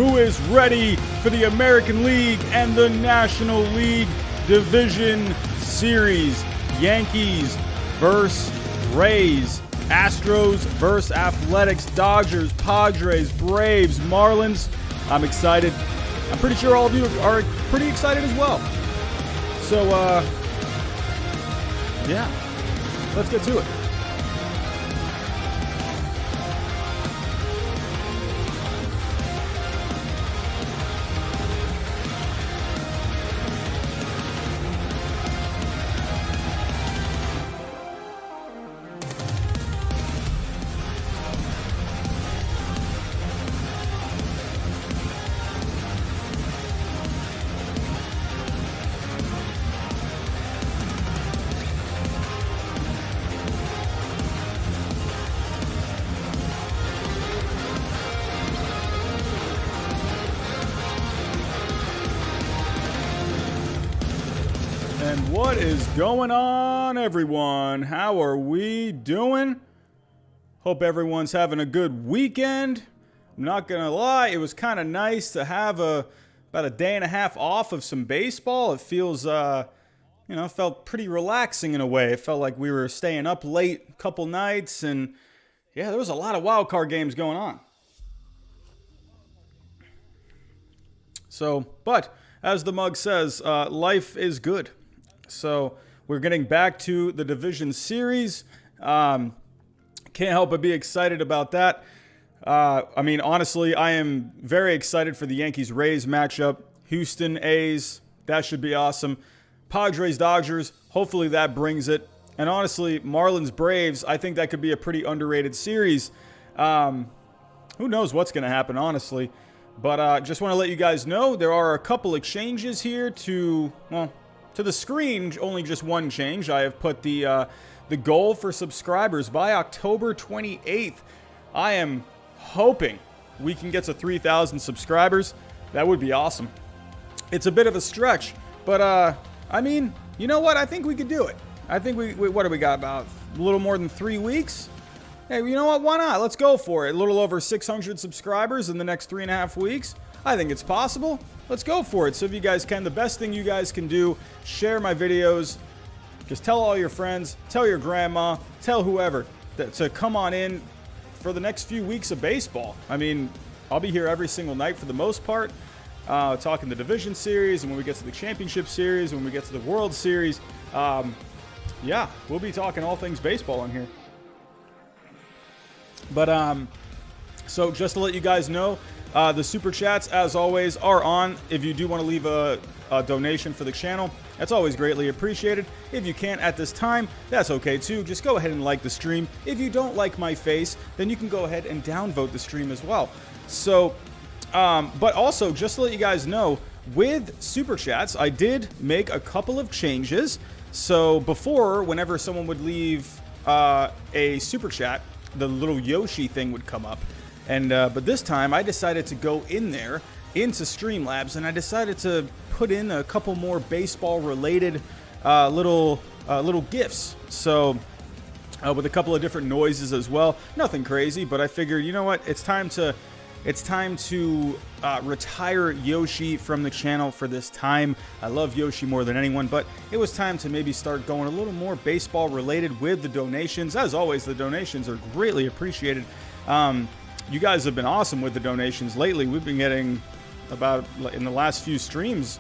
who is ready for the American League and the National League Division Series. Yankees versus Rays, Astros versus Athletics, Dodgers, Padres, Braves, Marlins. I'm excited. I'm pretty sure all of you are pretty excited as well. So, yeah, let's get to it. And what is going on, everyone? How are we doing? Hope everyone's having a good weekend. I'm not gonna lie, it was kind of nice to have about a day and a half off of some baseball. It feels, felt pretty relaxing in a way. It felt like we were staying up late a couple nights, and yeah, there was a lot of wild card games going on. So, but as the mug says, life is good. So we're getting back to the division series. Can't help but be excited about that. Honestly, I am very excited for the Yankees-Rays matchup. Houston A's, that should be awesome. Padres-Dodgers, hopefully that brings it. And honestly, Marlins-Braves, I think that could be a pretty underrated series. Who knows what's going to happen, honestly. But just want to let you guys know there are a couple exchanges here to the screen. Only just one change. I have put the goal for subscribers by October 28th. I am hoping we can get to 3,000 subscribers. That would be awesome. It's a bit of a stretch, but you know what? I think we could do it. I think we what do we got, about a little more than 3 weeks? Hey, you know what? Why not? Let's go for it. A little over 600 subscribers in the next 3.5 weeks. I think it's possible. Let's go for it. So if you guys can, the best thing you guys can do, share my videos. Just tell all your friends, tell your grandma, tell whoever to come on in for the next few weeks of baseball. I mean, I'll be here every single night for the most part, talking the division series, and when we get to the championship series, when we get to the World Series, yeah, we'll be talking all things baseball on here. But so just to let you guys know, the super chats, as always, are on. If you do want to leave a donation for the channel, that's always greatly appreciated. If you can't at this time, that's okay too. Just go ahead and like the stream. If you don't like my face, then you can go ahead and downvote the stream as well. So, but also, just to let you guys know, with super chats, I did make a couple of changes. So before, whenever someone would leave a super chat, the little Yoshi thing would come up. And but this time I decided to go in there into Streamlabs, and I decided to put in a couple more baseball related little GIFs. So with a couple of different noises as well. Nothing crazy, but I figured, you know what? It's time to retire Yoshi from the channel for this time. I love Yoshi more than anyone, but it was time to maybe start going a little more baseball related with the donations. As always, the donations are greatly appreciated. You guys have been awesome with the donations lately. We've been getting about, in the last few streams,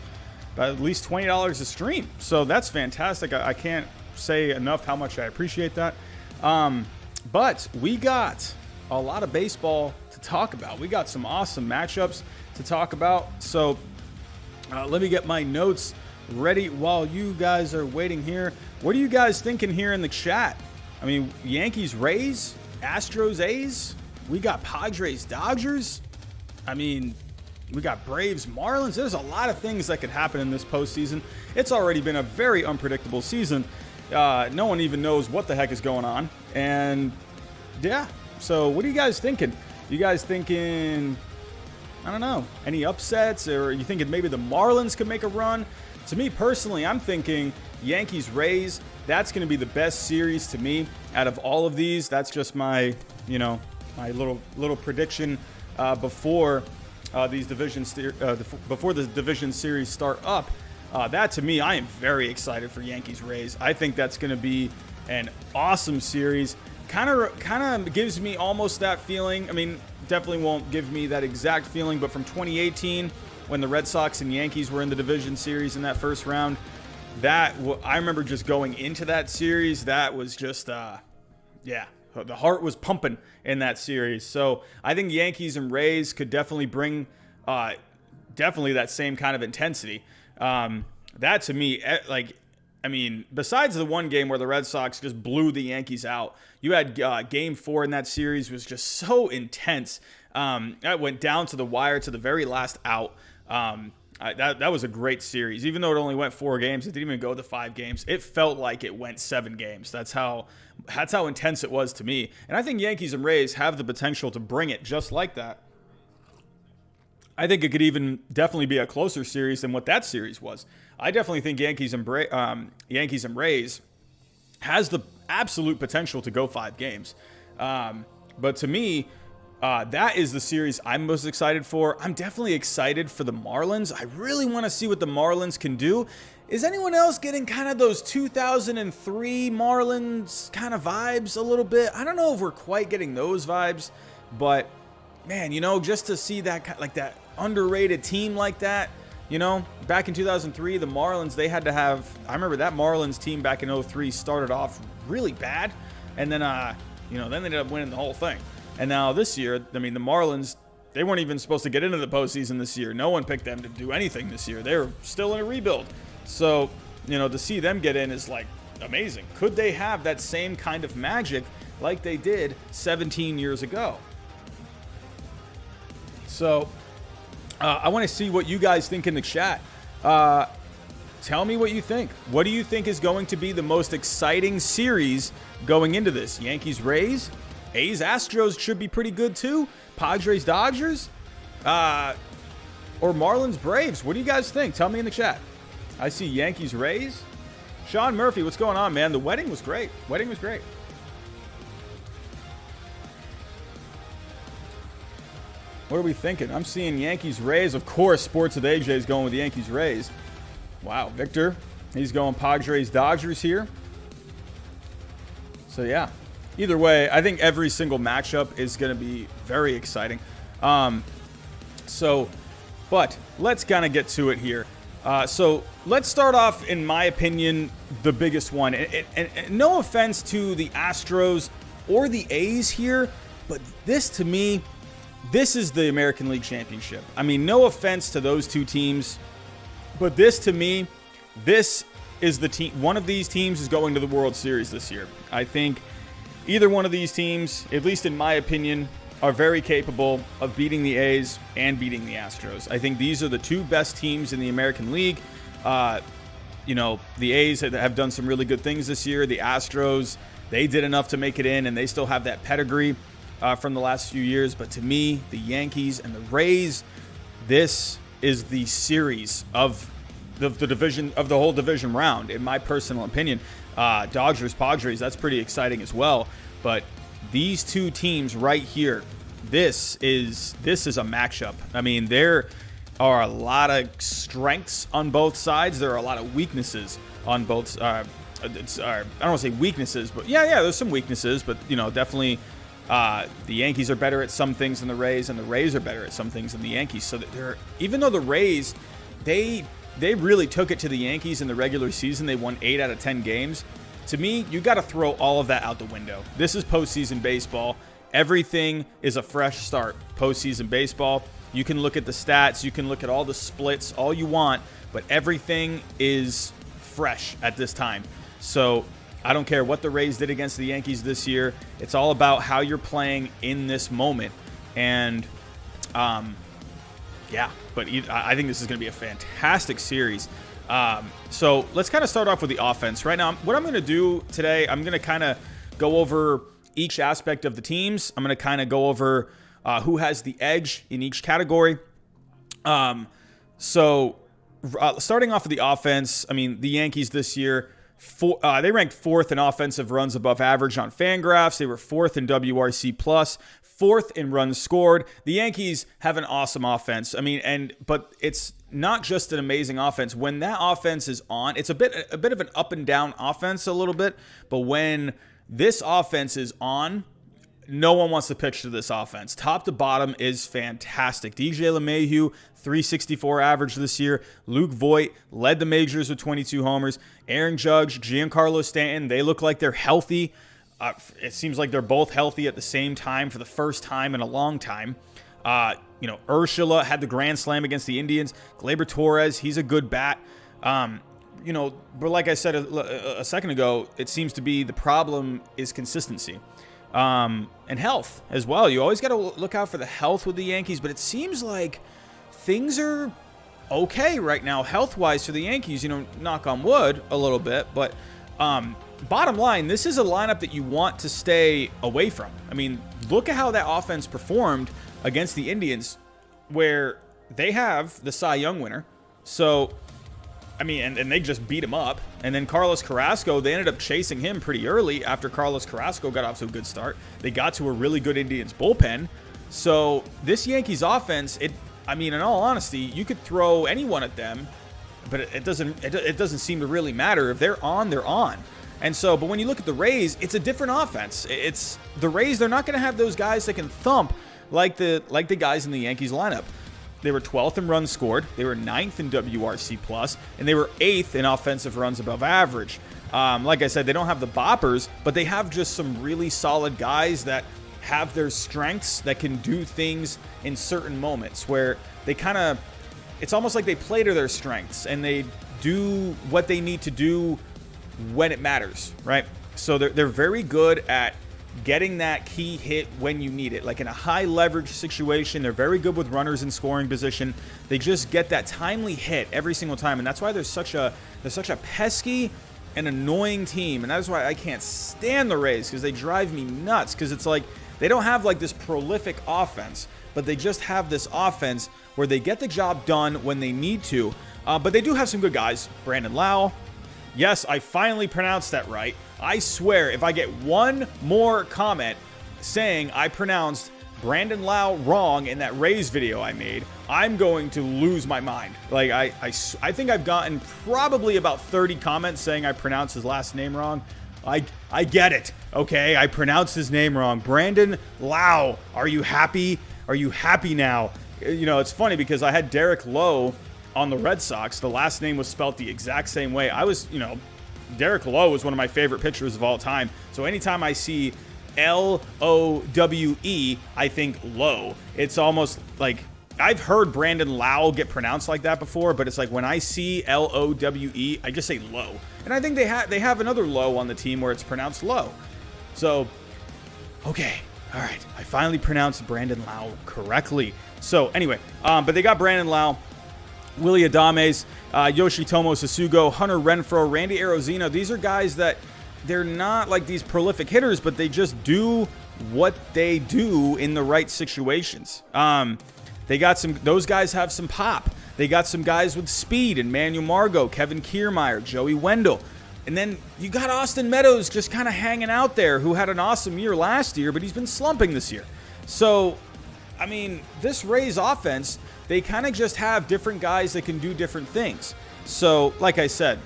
about at least $20 a stream. So that's fantastic. I can't say enough how much I appreciate that. But we got a lot of baseball to talk about. We got some awesome matchups to talk about. So let me get my notes ready while you guys are waiting here. What are you guys thinking here in the chat? I mean, Yankees, Rays, Astros, A's. We got Padres, Dodgers. I mean, we got Braves, Marlins. There's a lot of things that could happen in this postseason. It's already been a very unpredictable season. No one even knows what the heck is going on. And yeah, so what are you guys thinking? You guys thinking, I don't know, any upsets? Or you thinking maybe the Marlins could make a run? To me personally, I'm thinking Yankees, Rays. That's going to be the best series to me out of all of these. That's just my, my little prediction before before the division series start up. That to me, I am very excited for Yankees Rays. I think that's going to be an awesome series. Kind of gives me almost that feeling. I mean, definitely won't give me that exact feeling, but from 2018 when the Red Sox and Yankees were in the division series in that first round, I remember just going into that series. That was just, the heart was pumping in that series. So I think Yankees and Rays could definitely bring definitely that same kind of intensity. That to me, besides the one game where the Red Sox just blew the Yankees out, you had game 4 in that series was just so intense. That went down to the wire to the very last out. That was a great series. Even though it only went 4 games, it didn't even go to 5 games. It felt like it went 7 games. That's how intense it was to me. And I think Yankees and Rays have the potential to bring it just like that. I think it could even definitely be a closer series than what that series was. I definitely think Yankees and Rays has the absolute potential to go 5 games. But to me, that is the series I'm most excited for. I'm definitely excited for the Marlins. I really want to see what the Marlins can do. Is anyone else getting kind of those 2003 Marlins kind of vibes a little bit? I don't know if we're quite getting those vibes, but man, just to see that that underrated team like that, back in 2003, the Marlins, they had to have, I remember that Marlins team back in 2003 started off really bad, and then, then they ended up winning the whole thing. And now this year, the Marlins, they weren't even supposed to get into the postseason this year. No one picked them to do anything this year. They were still in a rebuild. So, to see them get in is amazing. Could they have that same kind of magic like they did 17 years ago? So, I want to see what you guys think in the chat. Tell me what you think. What do you think is going to be the most exciting series going into this? Yankees, Rays? A's, Astros should be pretty good too. Padres, Dodgers? Or Marlins, Braves? What do you guys think? Tell me in the chat. I see Yankees, Rays. Sean Murphy, what's going on, man? The wedding was great. What are we thinking? I'm seeing Yankees, Rays. Of course, Sports with AJ is going with the Yankees, Rays. Wow, Victor, he's going Padres, Dodgers here. So, yeah. Either way, I think every single matchup is going to be very exciting. But let's kind of get to it here. So let's start off, in my opinion, the biggest one. And no offense to the Astros or the A's here, but this, to me, this is the American League Championship. No offense to those two teams, but this, to me, this is the team. One of these teams is going to the World Series this year. I think either one of these teams, at least in my opinion, are very capable of beating the A's and beating the Astros. I think these are the two best teams in the American League. The A's have done some really good things this year. The Astros, they did enough to make it in, and they still have that pedigree from the last few years. But to me, the Yankees and the Rays, this is the series of the division, of the whole division round, in my personal opinion. Dodgers, Padres, that's pretty exciting as well. But these two teams right here, this is a matchup. There are a lot of strengths on both sides. There are a lot of weaknesses on both. I don't want to say weaknesses, but yeah, there's some weaknesses. But definitely, the Yankees are better at some things than the Rays, and the Rays are better at some things than the Yankees. So that even though the Rays, they really took it to the Yankees in the regular season. They won 8 out of 10 games. To me, you got to throw all of that out the window. This is postseason baseball. Everything is a fresh start. Postseason baseball. You can look at the stats. You can look at all the splits, all you want, but everything is fresh at this time. So I don't care what the Rays did against the Yankees this year. It's all about how you're playing in this moment. And, but I think this is going to be a fantastic series. So let's kind of start off with the offense. Right now, what I'm going to do today, I'm going to kind of go over each aspect of the teams. I'm going to kind of go over who has the edge in each category. Starting off with the offense, the Yankees this year, They ranked fourth in offensive runs above average on Fangraphs. They were fourth in WRC plus, fourth in runs scored. The Yankees have an awesome offense. I mean, but it's not just an amazing offense. When that offense is on, it's a bit of an up and down offense a little bit. But when this offense is on, no one wants to pitch to this offense. Top to bottom is fantastic. DJ LeMahieu, 364 average this year. Luke Voit led the majors with 22 homers. Aaron Judge, Giancarlo Stanton, they look like they're healthy. It seems like they're both healthy at the same time for the first time in a long time. Urshela had the grand slam against the Indians. Gleyber Torres, he's a good bat. But like I said a second ago, it seems to be the problem is consistency. And health as well. You always got to look out for the health with the Yankees, but it seems like things are okay right now health-wise for the Yankees, knock on wood a little bit, but bottom line, this is a lineup that you want to stay away from. I mean, look at how that offense performed against the Indians, where they have the Cy Young winner. So, I mean, and they just beat him up. And then Carlos Carrasco, they ended up chasing him pretty early after Carlos Carrasco got off to a good start. They got to a really good Indians bullpen. So this Yankees offense, in all honesty, you could throw anyone at them, but it doesn't seem to really matter. If they're on, they're on. And so, but when you look at the Rays, it's a different offense. It's the Rays, they're not going to have those guys that can thump like the guys in the Yankees lineup. They were 12th in runs scored. They were 9th in WRC plus, and they were 8th in offensive runs above average. Like I said, they don't have the boppers, but they have just some really solid guys that have their strengths that can do things in certain moments where they it's almost like they play to their strengths and they do what they need to do when it matters, right? So they're very good at getting that key hit when you need it. Like in a high leverage situation, they're very good with runners in scoring position. They just get that timely hit every single time. And that's why they're such a pesky and annoying team. And that's why I can't stand the Rays, because they drive me nuts. Because it's like they don't have like this prolific offense, but they just have this offense where they get the job done when they need to. But they do have some good guys. Brandon Lau. Yes, I finally pronounced that right. I swear, if I get one more comment saying I pronounced Brandon Lau wrong in that Rays video I made, I'm going to lose my mind. Like, I think I've gotten probably about 30 comments saying I pronounced his last name wrong. I get it, okay? I pronounced his name wrong. Brandon Lau, are you happy? Are you happy now? It's funny because I had Derek Lowe on the Red Sox. The last name was spelt the exact same way. Derek Lowe is one of my favorite pitchers of all time. So anytime I see Lowe, I think Lowe. It's almost like I've heard Brandon Lau get pronounced like that before, but it's like when I see Lowe, I just say Lowe. And I think they have another Lowe on the team where it's pronounced Lowe. So, okay. All right. I finally pronounced Brandon Lau correctly. So anyway, but they got Brandon Lau, Willie Adames, Yoshitomo Sasugo, Hunter Renfroe, Randy Arozarena. These are guys that they're not like these prolific hitters, but they just do what they do in the right situations. They got those guys have some pop. They got some guys with speed in Manuel Margot, Kevin Kiermaier, Joey Wendell. And then you got Austin Meadows just kind of hanging out there, who had an awesome year last year, but he's been slumping this year. So, this Rays offense, they kind of just have different guys that can do different things. So, like I said,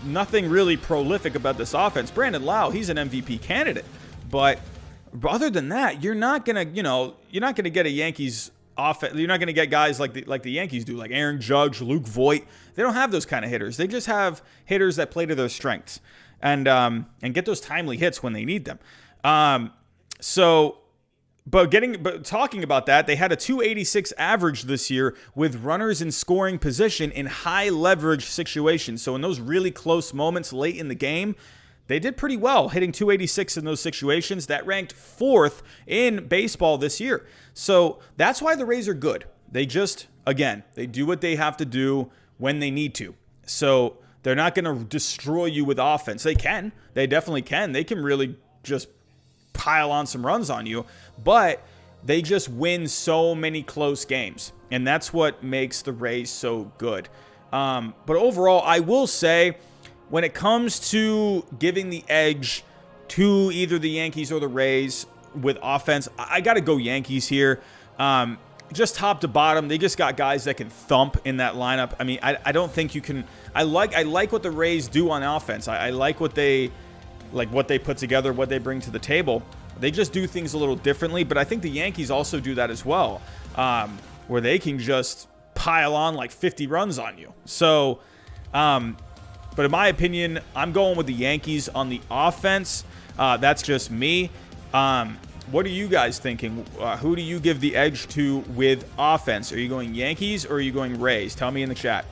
nothing really prolific about this offense. Brandon Lau, he's an MVP candidate. But other than that, you're not gonna get a Yankees offense. You're not gonna get guys like the Yankees do, like Aaron Judge, Luke Voit. They don't have those kind of hitters. They just have hitters that play to their strengths and get those timely hits when they need them. But talking about that, they had a 286 average this year with runners in scoring position in high leverage situations. So in those really close moments late in the game, they did pretty well, hitting 286 in those situations. That ranked 4th in baseball this year. So that's why the Rays are good. They just, again, they do what they have to do when they need to. So they're not going to destroy you with offense. They can. They definitely can. They can really just pile on some runs on you, but they just win so many close games, and that's what makes the Rays so good. But overall, I will say when it comes to giving the edge to either the Yankees or the Rays with offense, I got to go Yankees here. Just top to bottom, they just got guys that can thump in that lineup. I mean, I don't think you can. I like what the Rays do on offense. I like what they put together, what they bring to the table. They just do things a little differently, but I think the Yankees also do that as well, where they can just pile on like 50 runs on you. So, but in my opinion, I'm going with the Yankees on the offense. That's just me. What are you guys thinking? Who do you give the edge to with offense? Are you going Yankees or are you going Rays? Tell me in the chat.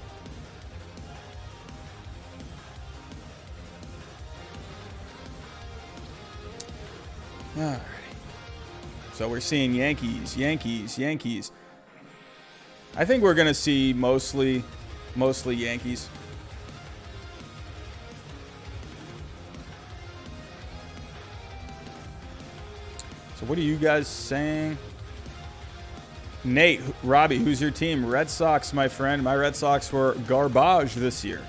Alrighty. So we're seeing Yankees. I think we're going to see mostly Yankees. So what are you guys saying? Nate, Robbie, who's your team? Red Sox, my friend. My Red Sox were garbage this year.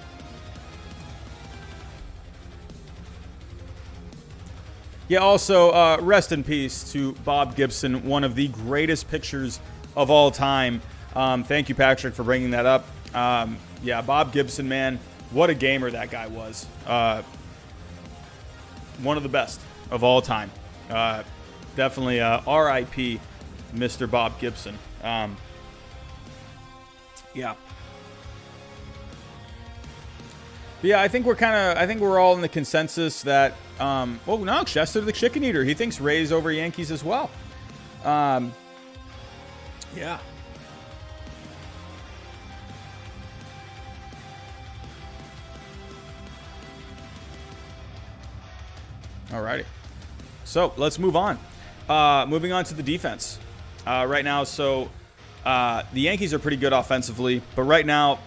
Yeah, also, rest in peace to Bob Gibson, one of the greatest pitchers of all time. Thank you, Patrick, for bringing that up. Yeah, Bob Gibson, man, what a gamer that guy was. One of the best of all time. Definitely R.I.P. Mr. Bob Gibson. Yeah. But yeah, I think we're all in the consensus that, well, no, Chester the Chicken Eater, he thinks Rays over Yankees as well. Yeah. Alrighty. So let's move on. Moving on to the defense right now. So the Yankees are pretty good offensively, but right now,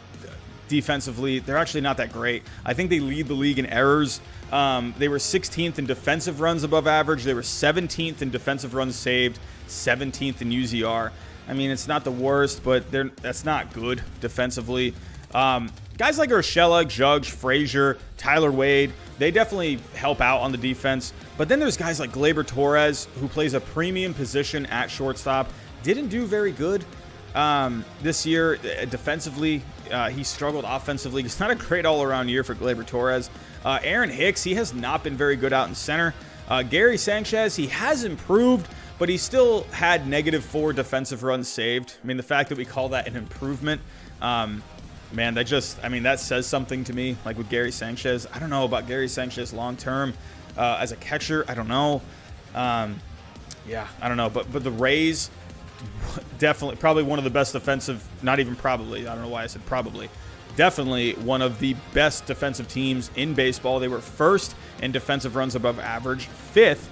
defensively, they're actually not that great. I think they lead the league in errors. They were 16th in defensive runs above average. They were 17th in defensive runs saved, 17th in UZR. I mean, it's not the worst, but that's not good defensively. Guys like Urshela, Judge, Frazier, Tyler Wade, they definitely help out on the defense. But then there's guys like Gleyber Torres, who plays a premium position at shortstop. Didn't do very good this year defensively. He struggled offensively. It's not a great all-around year for Gleyber Torres. Aaron Hicks, he has not been very good out in center. Gary Sanchez, he has improved, but he still had -4 defensive runs saved. I mean, the fact that we call that an improvement, man, that says something to me. Like with Gary Sanchez, I don't know about Gary Sanchez long-term as a catcher. I don't know. Yeah, I don't know. But the Rays, definitely, probably one of the best defensive, not even probably, I don't know why I said probably, definitely one of the best defensive teams in baseball. They were first in defensive runs above average, 5th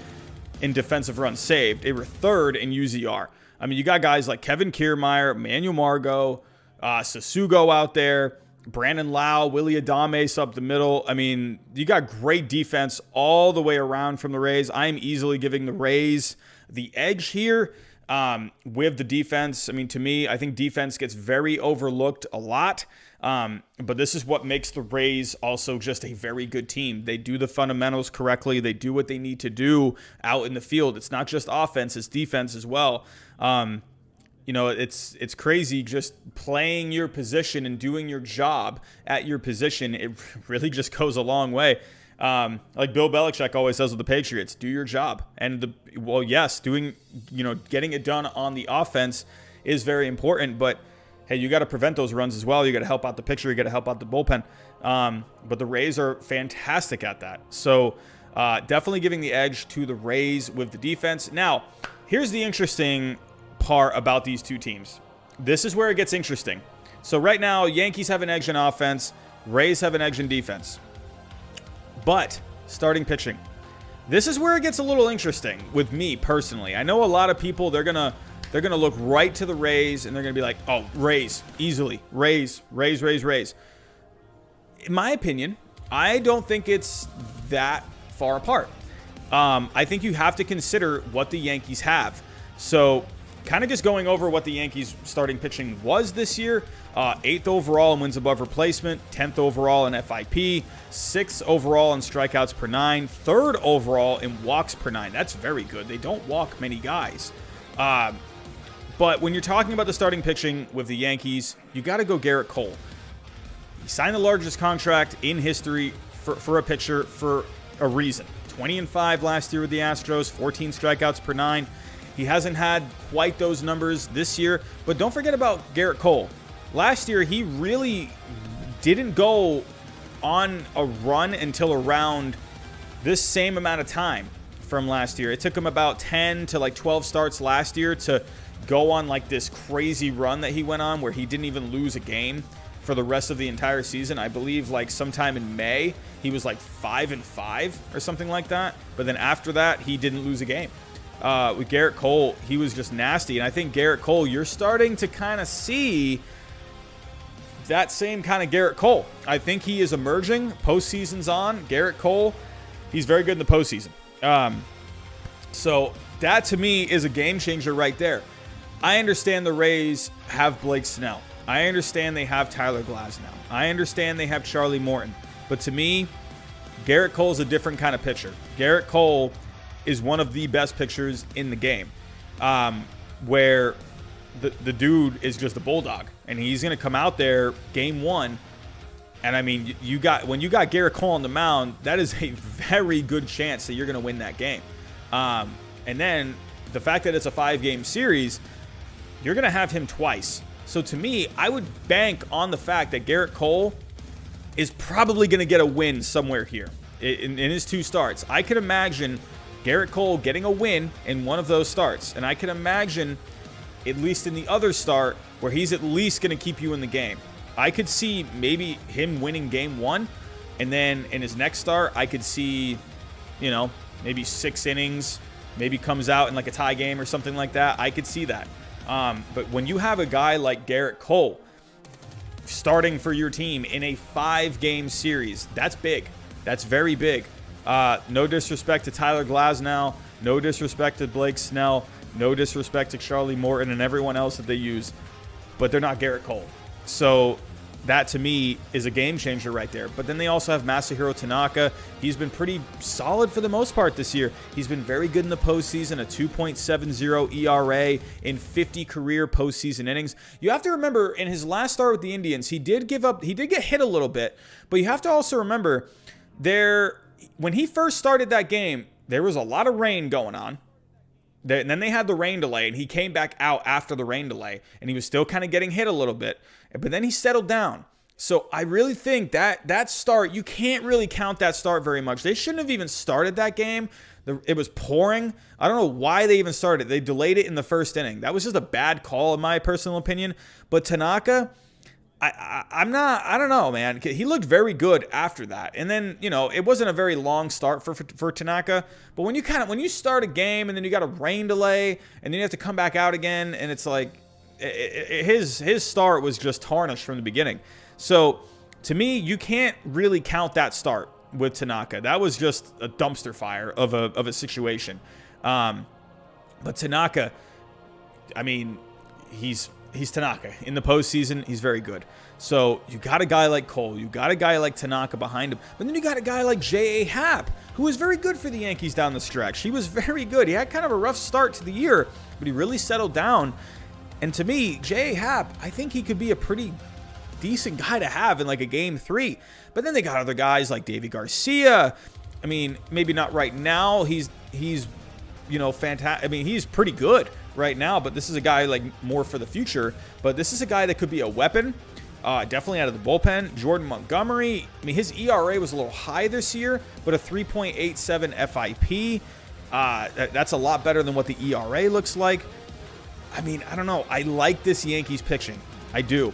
in defensive runs saved. They were 3rd in UZR. I mean, you got guys like Kevin Kiermaier, Manuel Margot, Sasugo out there, Brandon Lau, Willie Adames up the middle. I mean, you got great defense all the way around from the Rays. I am easily giving the Rays the edge here. With the defense, I mean, to me, I think defense gets very overlooked a lot. But this is what makes the Rays also just a very good team. They do the fundamentals correctly. They do what they need to do out in the field. It's not just offense, it's defense as well. You know, it's crazy just playing your position and doing your job at your position. It really just goes a long way. Like Bill Belichick always says with the Patriots, do your job. And yes, getting it done on the offense is very important, but hey, you got to prevent those runs as well. You got to help out the pitcher. You got to help out the bullpen. But the Rays are fantastic at that. So definitely giving the edge to the Rays with the defense. Now, here's the interesting part about these two teams. This is where it gets interesting. So right now, Yankees have an edge in offense. Rays have an edge in defense. But starting pitching, this is where it gets a little interesting with me personally. I know a lot of people, they're gonna look right to the Rays and they're gonna be like, oh, Rays, easily, Rays. In my opinion, I don't think it's that far apart. I think you have to consider what the Yankees have. So kind of just going over what the Yankees starting pitching was this year. 8th overall in wins above replacement, 10th overall in FIP, 6th overall in strikeouts per 9, 3rd overall in walks per 9. That's very good. They don't walk many guys. But when you're talking about the starting pitching with the Yankees, you got to go Garrett Cole. He signed the largest contract in history for a pitcher for a reason. 20-5 last year with the Astros, 14 strikeouts per 9. He hasn't had quite those numbers this year, but don't forget about Garrett Cole. Last year, he really didn't go on a run until around this same amount of time from last year. It took him about 10 to like 12 starts last year to go on like this crazy run that he went on where he didn't even lose a game for the rest of the entire season. I believe like sometime in May, he was like 5-5 or something like that. But then after that, he didn't lose a game. With Garrett Cole, he was just nasty. And I think Garrett Cole, you're starting to kind of see that same kind of Garrett Cole. I think he is emerging. Postseason's on. Garrett Cole, he's very good in the postseason. So that to me is a game changer right there. I understand the Rays have Blake Snell. I understand they have Tyler Glasnow. I understand they have Charlie Morton. But to me, Garrett Cole's a different kind of pitcher. Garrett Cole is one of the best pitchers in the game, where the dude is just a bulldog, and he's going to come out there game 1. And I mean, when you got Garrett Cole on the mound, that is a very good chance that you're going to win that game. And then the fact that it's a 5-game series, you're going to have him twice. So to me, I would bank on the fact that Garrett Cole is probably going to get a win somewhere here in his 2 starts. I could imagine Garrett Cole getting a win in one of those starts. And I can imagine, at least in the other start, where he's at least going to keep you in the game. I could see maybe him winning game 1. And then in his next start, I could see, maybe 6 innings, maybe comes out in like a tie game or something like that. I could see that. But when you have a guy like Garrett Cole starting for your team in a 5-game series, that's big. That's very big. No disrespect to Tyler Glasnow. No disrespect to Blake Snell. No disrespect to Charlie Morton and everyone else that they use. But they're not Garrett Cole. So that to me is a game changer right there. But then they also have Masahiro Tanaka. He's been pretty solid for the most part this year. He's been very good in the postseason, a 2.70 ERA in 50 career postseason innings. You have to remember, in his last start with the Indians, he did get hit a little bit. But you have to also remember, when he first started that game, there was a lot of rain going on. And then they had the rain delay, and he came back out after the rain delay, and he was still kind of getting hit a little bit. But then he settled down. So I really think that start, you can't really count that start very much. They shouldn't have even started that game. It was pouring. I don't know why they even started. They delayed it in the first inning. That was just a bad call, in my personal opinion. But Tanaka, I don't know, man. He looked very good after that. And then, it wasn't a very long start for Tanaka. But when you start a game and then you got a rain delay and then you have to come back out again, and it's like his start was just tarnished from the beginning. So to me, you can't really count that start with Tanaka. That was just a dumpster fire of a situation. But Tanaka, I mean, he's Tanaka. In the postseason, he's very good. So you got a guy like Cole. You got a guy like Tanaka behind him. But then you got a guy like J.A. Happ, who was very good for the Yankees down the stretch. He was very good. He had kind of a rough start to the year, but he really settled down. And to me, J.A. Happ, I think he could be a pretty decent guy to have in like a game 3. But then they got other guys like Davy Garcia. I mean, maybe not right now. He's fantastic. I mean, he's pretty good right now, but this is a guy like more for the future. But this is a guy that could be a weapon, definitely out of the bullpen. Jordan Montgomery, I mean, his ERA was a little high this year, but a 3.87 FIP. That's a lot better than what the ERA looks like. I mean, I don't know. I like this Yankees pitching. I do.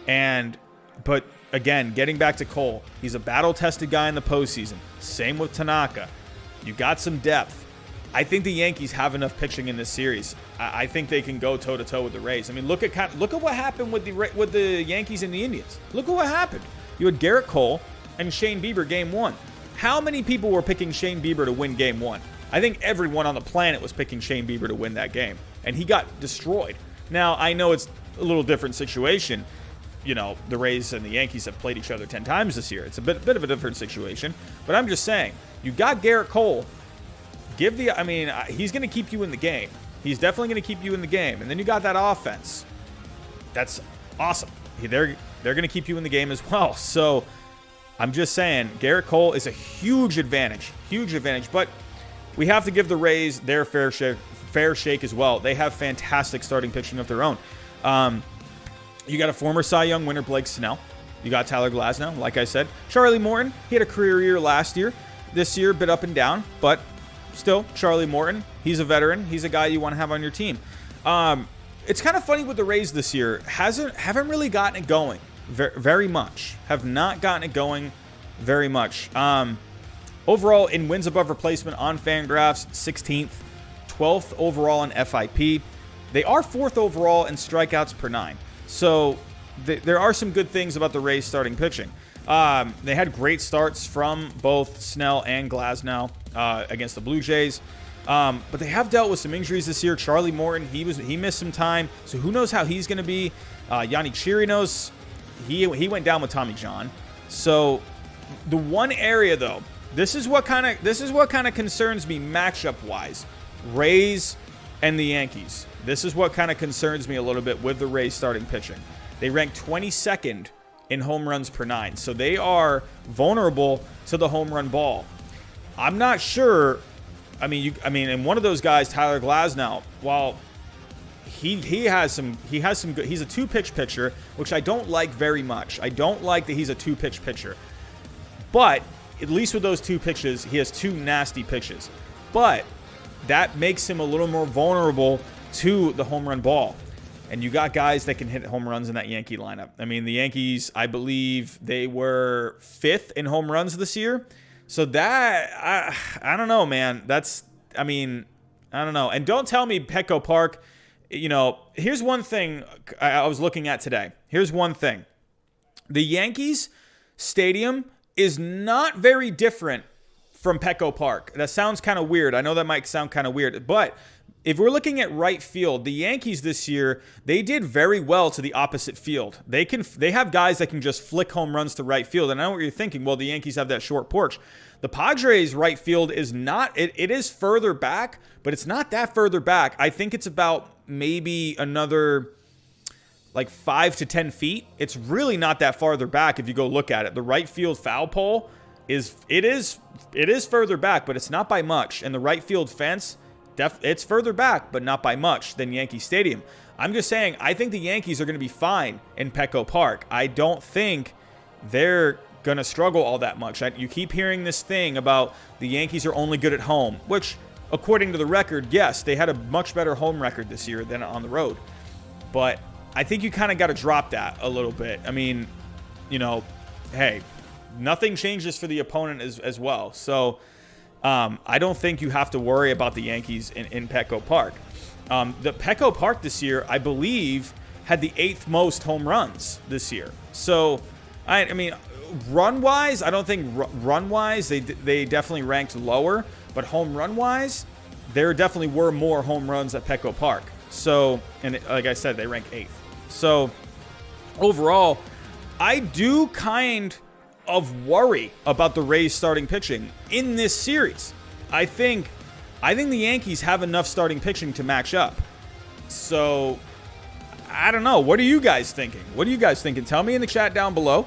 But again, getting back to Cole, he's a battle-tested guy in the postseason. Same with Tanaka. You got some depth. I think the Yankees have enough pitching in this series. I think they can go toe-to-toe with the Rays. I mean, look at what happened with the Yankees and the Indians. Look at what happened. You had Garrett Cole and Shane Bieber game 1. How many people were picking Shane Bieber to win game 1? I think everyone on the planet was picking Shane Bieber to win that game. and he got destroyed. Now, I know it's a little different situation. You know, the Rays and the Yankees have played each other 10 times this year. It's a bit of a different situation. But I'm just saying, you got Garrett Cole. He's going to keep you in the game. He's definitely going to keep you in the game. And then you got that offense. That's awesome. They're going to keep you in the game as well. So I'm just saying, Garrett Cole is a huge advantage. Huge advantage. But we have to give the Rays their fair shake as well. They have fantastic starting pitching of their own. You got a former Cy Young winner, Blake Snell. You got Tyler Glasnow, like I said. Charlie Morton, he had a career year last year. This year, a bit up and down, but still, Charlie Morton, he's a veteran. He's a guy you want to have on your team. It's kind of funny with the Rays this year. Haven't really gotten it going very much. Have not gotten it going very much. Overall, in wins above replacement on Fangraphs, 16th. 12th overall in FIP. They are 4th overall in strikeouts per 9. So there are some good things about the Rays starting pitching. They had great starts from both Snell and Glasnow against the Blue Jays. But they have dealt with some injuries this year. Charlie Morton, he missed some time. So who knows how he's going to be. Yanni Chirinos, he went down with Tommy John. So the one area, though, this is what kind of concerns me matchup-wise. Rays and the Yankees. This is what kind of concerns me a little bit with the Rays starting pitching. They rank 22nd in home runs per 9. So they are vulnerable to the home run ball. I'm not sure. And one of those guys, Tyler Glasnow, while he has some good, he's a 2-pitch pitcher, which I don't like very much. I don't like that he's a 2-pitch pitcher. But at least with those 2 pitches, he has 2 nasty pitches. But that makes him a little more vulnerable to the home run ball. And you got guys that can hit home runs in that Yankee lineup. I mean, the Yankees, I believe they were 5th in home runs this year. So that, I don't know, man. I don't know. And don't tell me Petco Park, here's one thing I was looking at today. Here's one thing. The Yankees stadium is not very different from Petco Park. That sounds kind of weird. I know that might sound kind of weird, but if we're looking at right field, the Yankees this year, they did very well to the opposite field. They have guys that can just flick home runs to right field. And I know what you're thinking. Well, the Yankees have that short porch. The Padres right field is not, it is further back, but it's not that further back. I think it's about maybe another like 5 to 10 feet. It's really not that farther back if you go look at it. The right field foul pole is further back, but it's not by much. And the right field fence, it's further back, but not by much than Yankee Stadium. I'm just saying, I think the Yankees are going to be fine in Petco Park. I don't think they're going to struggle all that much. You keep hearing this thing about the Yankees are only good at home, which, according to the record, yes, they had a much better home record this year than on the road. But I think you kind of got to drop that a little bit. I mean, hey, nothing changes for the opponent as well. So I don't think you have to worry about the Yankees in Petco Park. The Petco Park this year, I believe, had the 8th most home runs this year. So, I mean, run-wise, I don't think run-wise they definitely ranked lower. But home run-wise, there definitely were more home runs at Petco Park. So, and like I said, they rank 8th. So, overall, I do kind of worry about the Rays starting pitching in this series. I think the Yankees have enough starting pitching to match up. So, I don't know. What are you guys thinking? Tell me in the chat down below.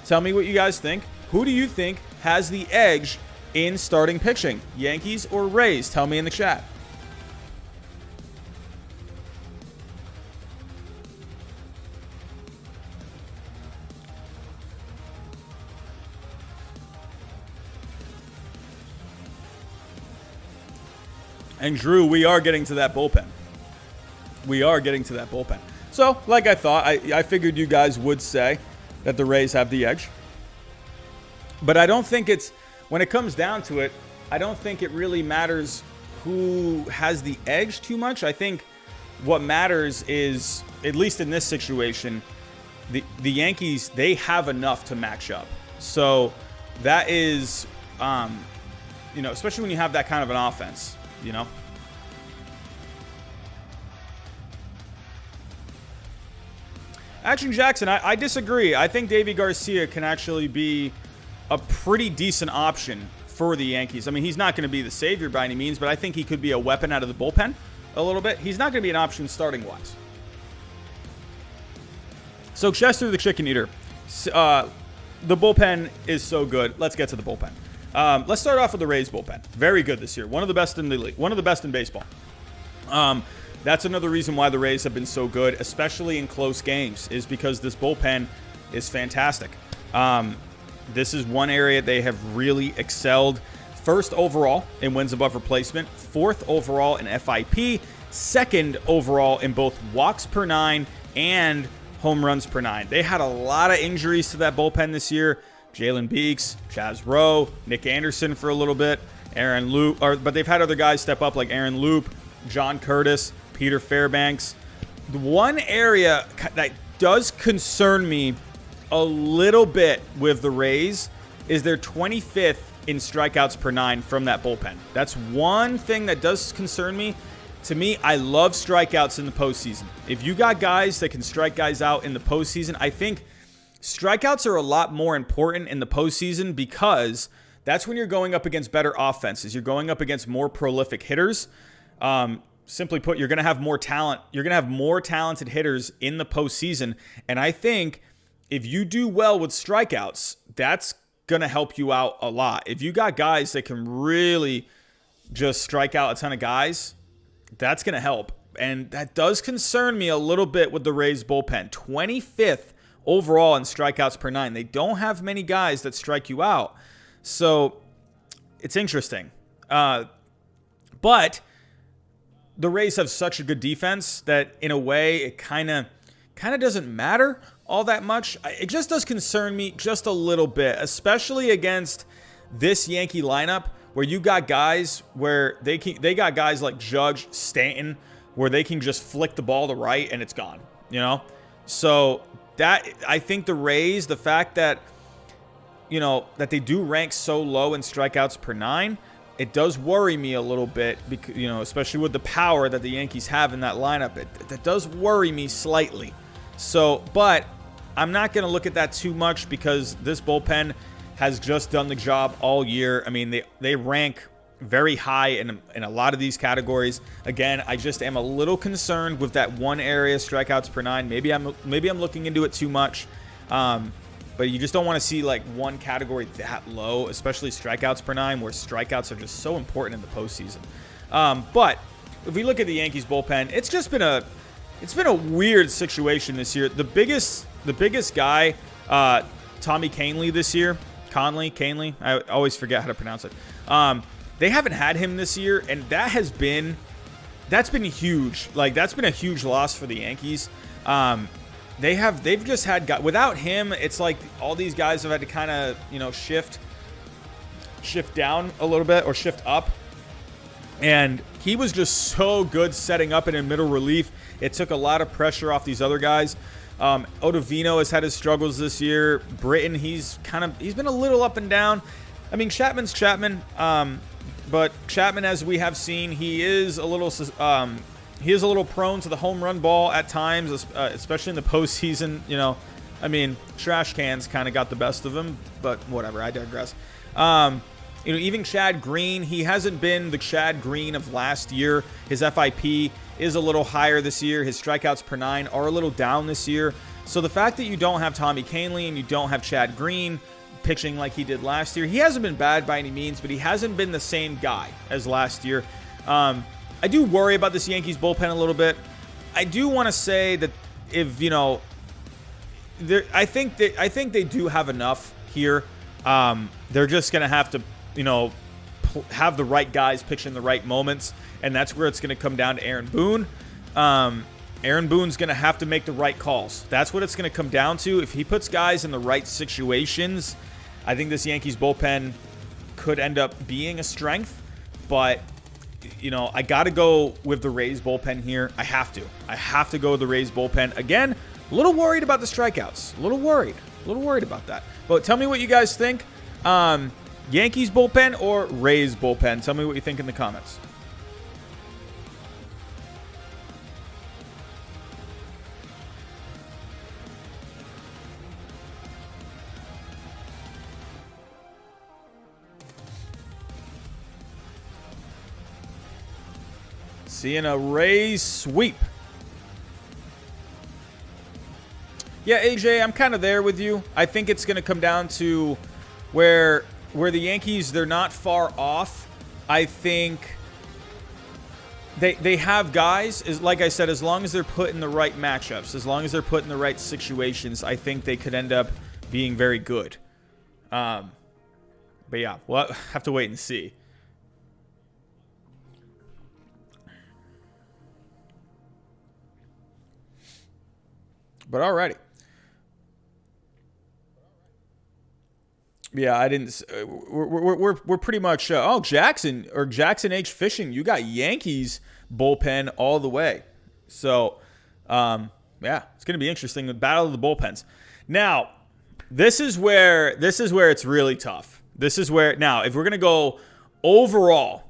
Tell me what you guys think. Who do you think has the edge in starting pitching? Yankees or Rays? Tell me in the chat. And Drew, we are getting to that bullpen. So, like I thought, I figured you guys would say that the Rays have the edge. But I don't think when it comes down to it, I don't think it really matters who has the edge too much. I think what matters is, at least in this situation, the Yankees, they have enough to match up. So that is, especially when you have that kind of an offense. Action Jackson, I disagree. I think Davy Garcia can actually be a pretty decent option for the Yankees. I mean, he's not going to be the savior by any means, but I think he could be a weapon out of the bullpen a little bit. He's not going to be an option starting-wise. So, Chester the Chicken Eater. The bullpen is so good. Let's get to the bullpen. Let's start off with the Rays bullpen. Very good this year. One of the best in the league. One of the best in baseball. That's another reason why the Rays have been so good, especially in close games, is because this bullpen is fantastic. This is one area they have really excelled. First overall in wins above replacement, fourth overall in FIP, second overall in both walks per 9 and home runs per 9. They had a lot of injuries to that bullpen this year. Jalen Beeks, Chaz Rowe, Nick Anderson for a little bit, Aaron Loop, but they've had other guys step up like Aaron Loop, John Curtis, Peter Fairbanks. The one area that does concern me a little bit with the Rays is they're 25th in strikeouts per 9 from that bullpen. That's one thing that does concern me. To me, I love strikeouts in the postseason. If you got guys that can strike guys out in the postseason, I think strikeouts are a lot more important in the postseason because that's when you're going up against better offenses. You're going up against more prolific hitters. Simply put, you're going to have more talent. You're going to have more talented hitters in the postseason. And I think if you do well with strikeouts, that's going to help you out a lot. If you got guys that can really just strike out a ton of guys, that's going to help. And that does concern me a little bit with the Rays bullpen. 25th overall in strikeouts per 9. They don't have many guys that strike you out. So it's interesting. But the Rays have such a good defense that in a way it kind of doesn't matter all that much. It just does concern me just a little bit, especially against this Yankee lineup where you got guys where they got guys like Judge, Stanton, where they can just flick the ball to right and it's gone, you know? So that, I think the Rays, the fact that, you know, that they do rank so low in strikeouts per 9, it does worry me a little bit, because, you know, especially with the power that the Yankees have in that lineup. That does worry me slightly. So, but I'm not going to look at that too much because this bullpen has just done the job all year. I mean, they rank very high in a lot of these categories. Again, I just am a little concerned with that one area, strikeouts per 9. Maybe I'm looking into it too much. But you just don't want to see like one category that low, especially strikeouts per 9, where strikeouts are just so important in the postseason. But if we look at the Yankees bullpen, it's been a weird situation this year. The biggest guy, Tommy Kahnle this year, Kahnle, I always forget how to pronounce it. They haven't had him this year, and that's been huge. Like, that's been a huge loss for the Yankees. They've just had guys without him. It's like all these guys have had to kind of, you know, shift down a little bit or shift up. And he was just so good setting up and in middle relief. It took a lot of pressure off these other guys. Ottavino has had his struggles this year. Britton, he's been a little up and down. I mean, Chapman's Chapman, but Chapman, as we have seen, he is a little prone to the home run ball at times, especially in the postseason. You know, I mean, trash cans kind of got the best of him, but whatever. I digress. You know, even Chad Green, he hasn't been the Chad Green of last year. His FIP is a little higher this year. His strikeouts per 9 are a little down this year. So the fact that you don't have Tommy Kahnle and you don't have Chad Green pitching like he did last year, he hasn't been bad by any means, but he hasn't been the same guy as last year. I do worry about this Yankees bullpen a little bit. I do want to say that if, you know, I think they do have enough here. They're just going to have to, you know, have the right guys pitch in the right moments, and that's where it's going to come down to Aaron Boone. Aaron Boone's going to have to make the right calls. That's what it's going to come down to. If he puts guys in the right situations, I think this Yankees bullpen could end up being a strength, but you know, I got to go with the Rays bullpen here. I have to go with the Rays bullpen. Again, a little worried about the strikeouts. A little worried about that. But tell me what you guys think. Yankees bullpen or Rays bullpen? Tell me what you think in the comments. Seeing a Rays sweep. Yeah, AJ, I'm kind of there with you. I think it's going to come down to where the Yankees, they're not far off. I think they have guys, is like I said, as long as they're put in the right matchups, as long as they're put in the right situations, I think they could end up being very good. But yeah, we'll have to wait and see. But alrighty. Yeah, I didn't. We're pretty much. Jackson H Fishing. You got Yankees bullpen all the way. So, yeah, it's going to be interesting. The battle of the bullpens. Now, this is where it's really tough. This is where now, if we're going to go overall,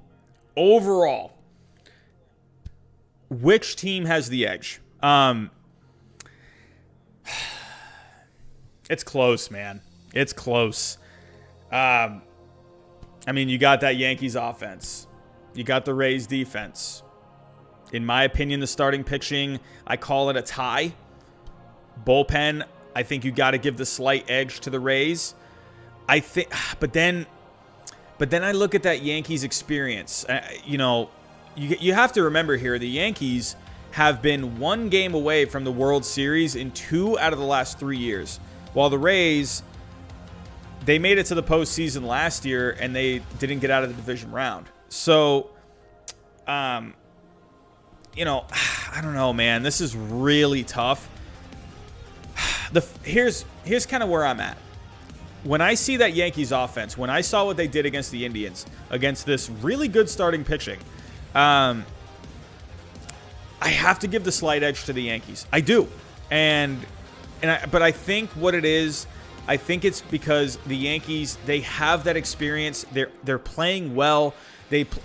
which team has the edge? It's close, man. It's close. I mean, you got that Yankees offense. You got the Rays defense. In my opinion, the starting pitching, I call it a tie. Bullpen, I think you got to give the slight edge to the Rays. I think, but then I look at that Yankees experience. You have to remember here, the Yankees have been one game away from the World Series in 2 out of the last 3 years, while the Rays, they made it to the postseason last year, and they didn't get out of the division round. So, I don't know, man. This is really tough. Here's kind of where I'm at. When I see that Yankees offense, when I saw what they did against the Indians, against this really good starting pitching, I have to give the slight edge to the Yankees. I do. But I think what it is, I think it's because the Yankees, they have that experience. They're playing well.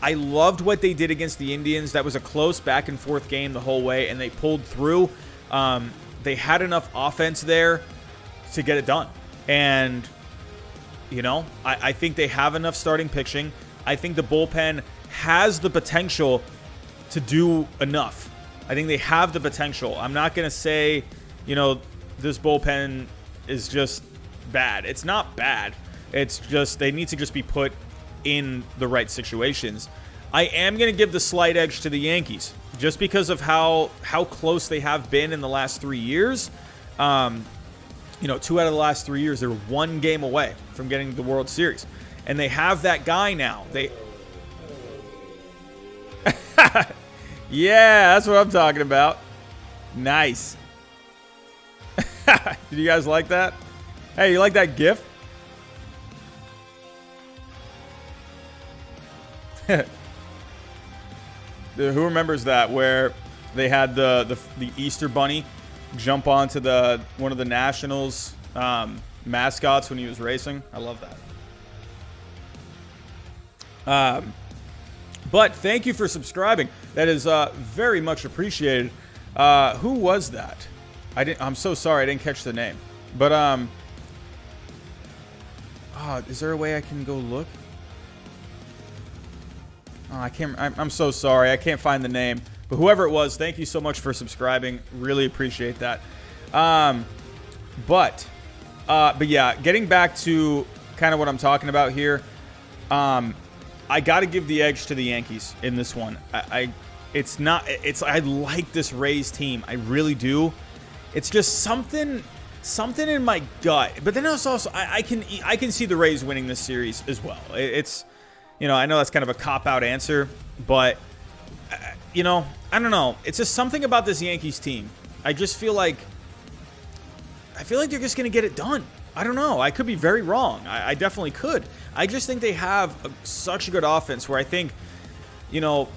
I loved what they did against the Indians. That was a close back and forth game the whole way, and they pulled through. They had enough offense there to get it done. And, I think they have enough starting pitching. I think the bullpen has the potential to do enough. I think they have the potential. I'm not going to say, this bullpen is just bad. It's not bad. It's just they need to just be put in the right situations. I am going to give the slight edge to the Yankees just because of how close they have been in the last 3 years. 2 out of the last 3 years, they're one game away from getting the World Series. And they have that guy now. Yeah, that's what I'm talking about. Nice. Did you guys like that? Hey, you like that GIF? Who remembers that, where they had the Easter Bunny jump onto one of the Nationals mascots when he was racing? I love that. But thank you for subscribing. That is very much appreciated. Who was that? I'm so sorry I didn't catch the name. But is there a way I can go look? Oh, I can't. I'm so sorry. I can't find the name. But whoever it was, thank you so much for subscribing. Really appreciate that. But yeah, getting back to kind of what I'm talking about here. I got to give the edge to the Yankees in this one. I like this Rays team. I really do. It's just something in my gut. But then also I can see the Rays winning this series as well. It's I know that's kind of a cop-out answer, but I don't know. It's just something about this Yankees team. I just feel like they're just going to get it done. I don't know. I could be very wrong. I definitely could. I just think they have such a good offense where I think, a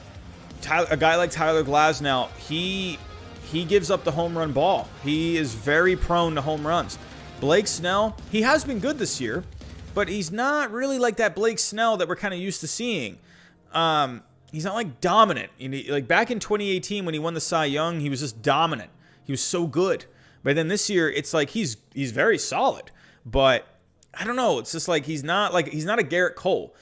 guy like Tyler Glasnow, he gives up the home run ball. He is very prone to home runs. Blake Snell, he has been good this year, but he's not really like that Blake Snell that we're kind of used to seeing. He's not like dominant. Like back in 2018 when he won the Cy Young, he was just dominant. He was so good. But then this year, it's like he's very solid. But I don't know. It's just like he's not a Garrett Cole.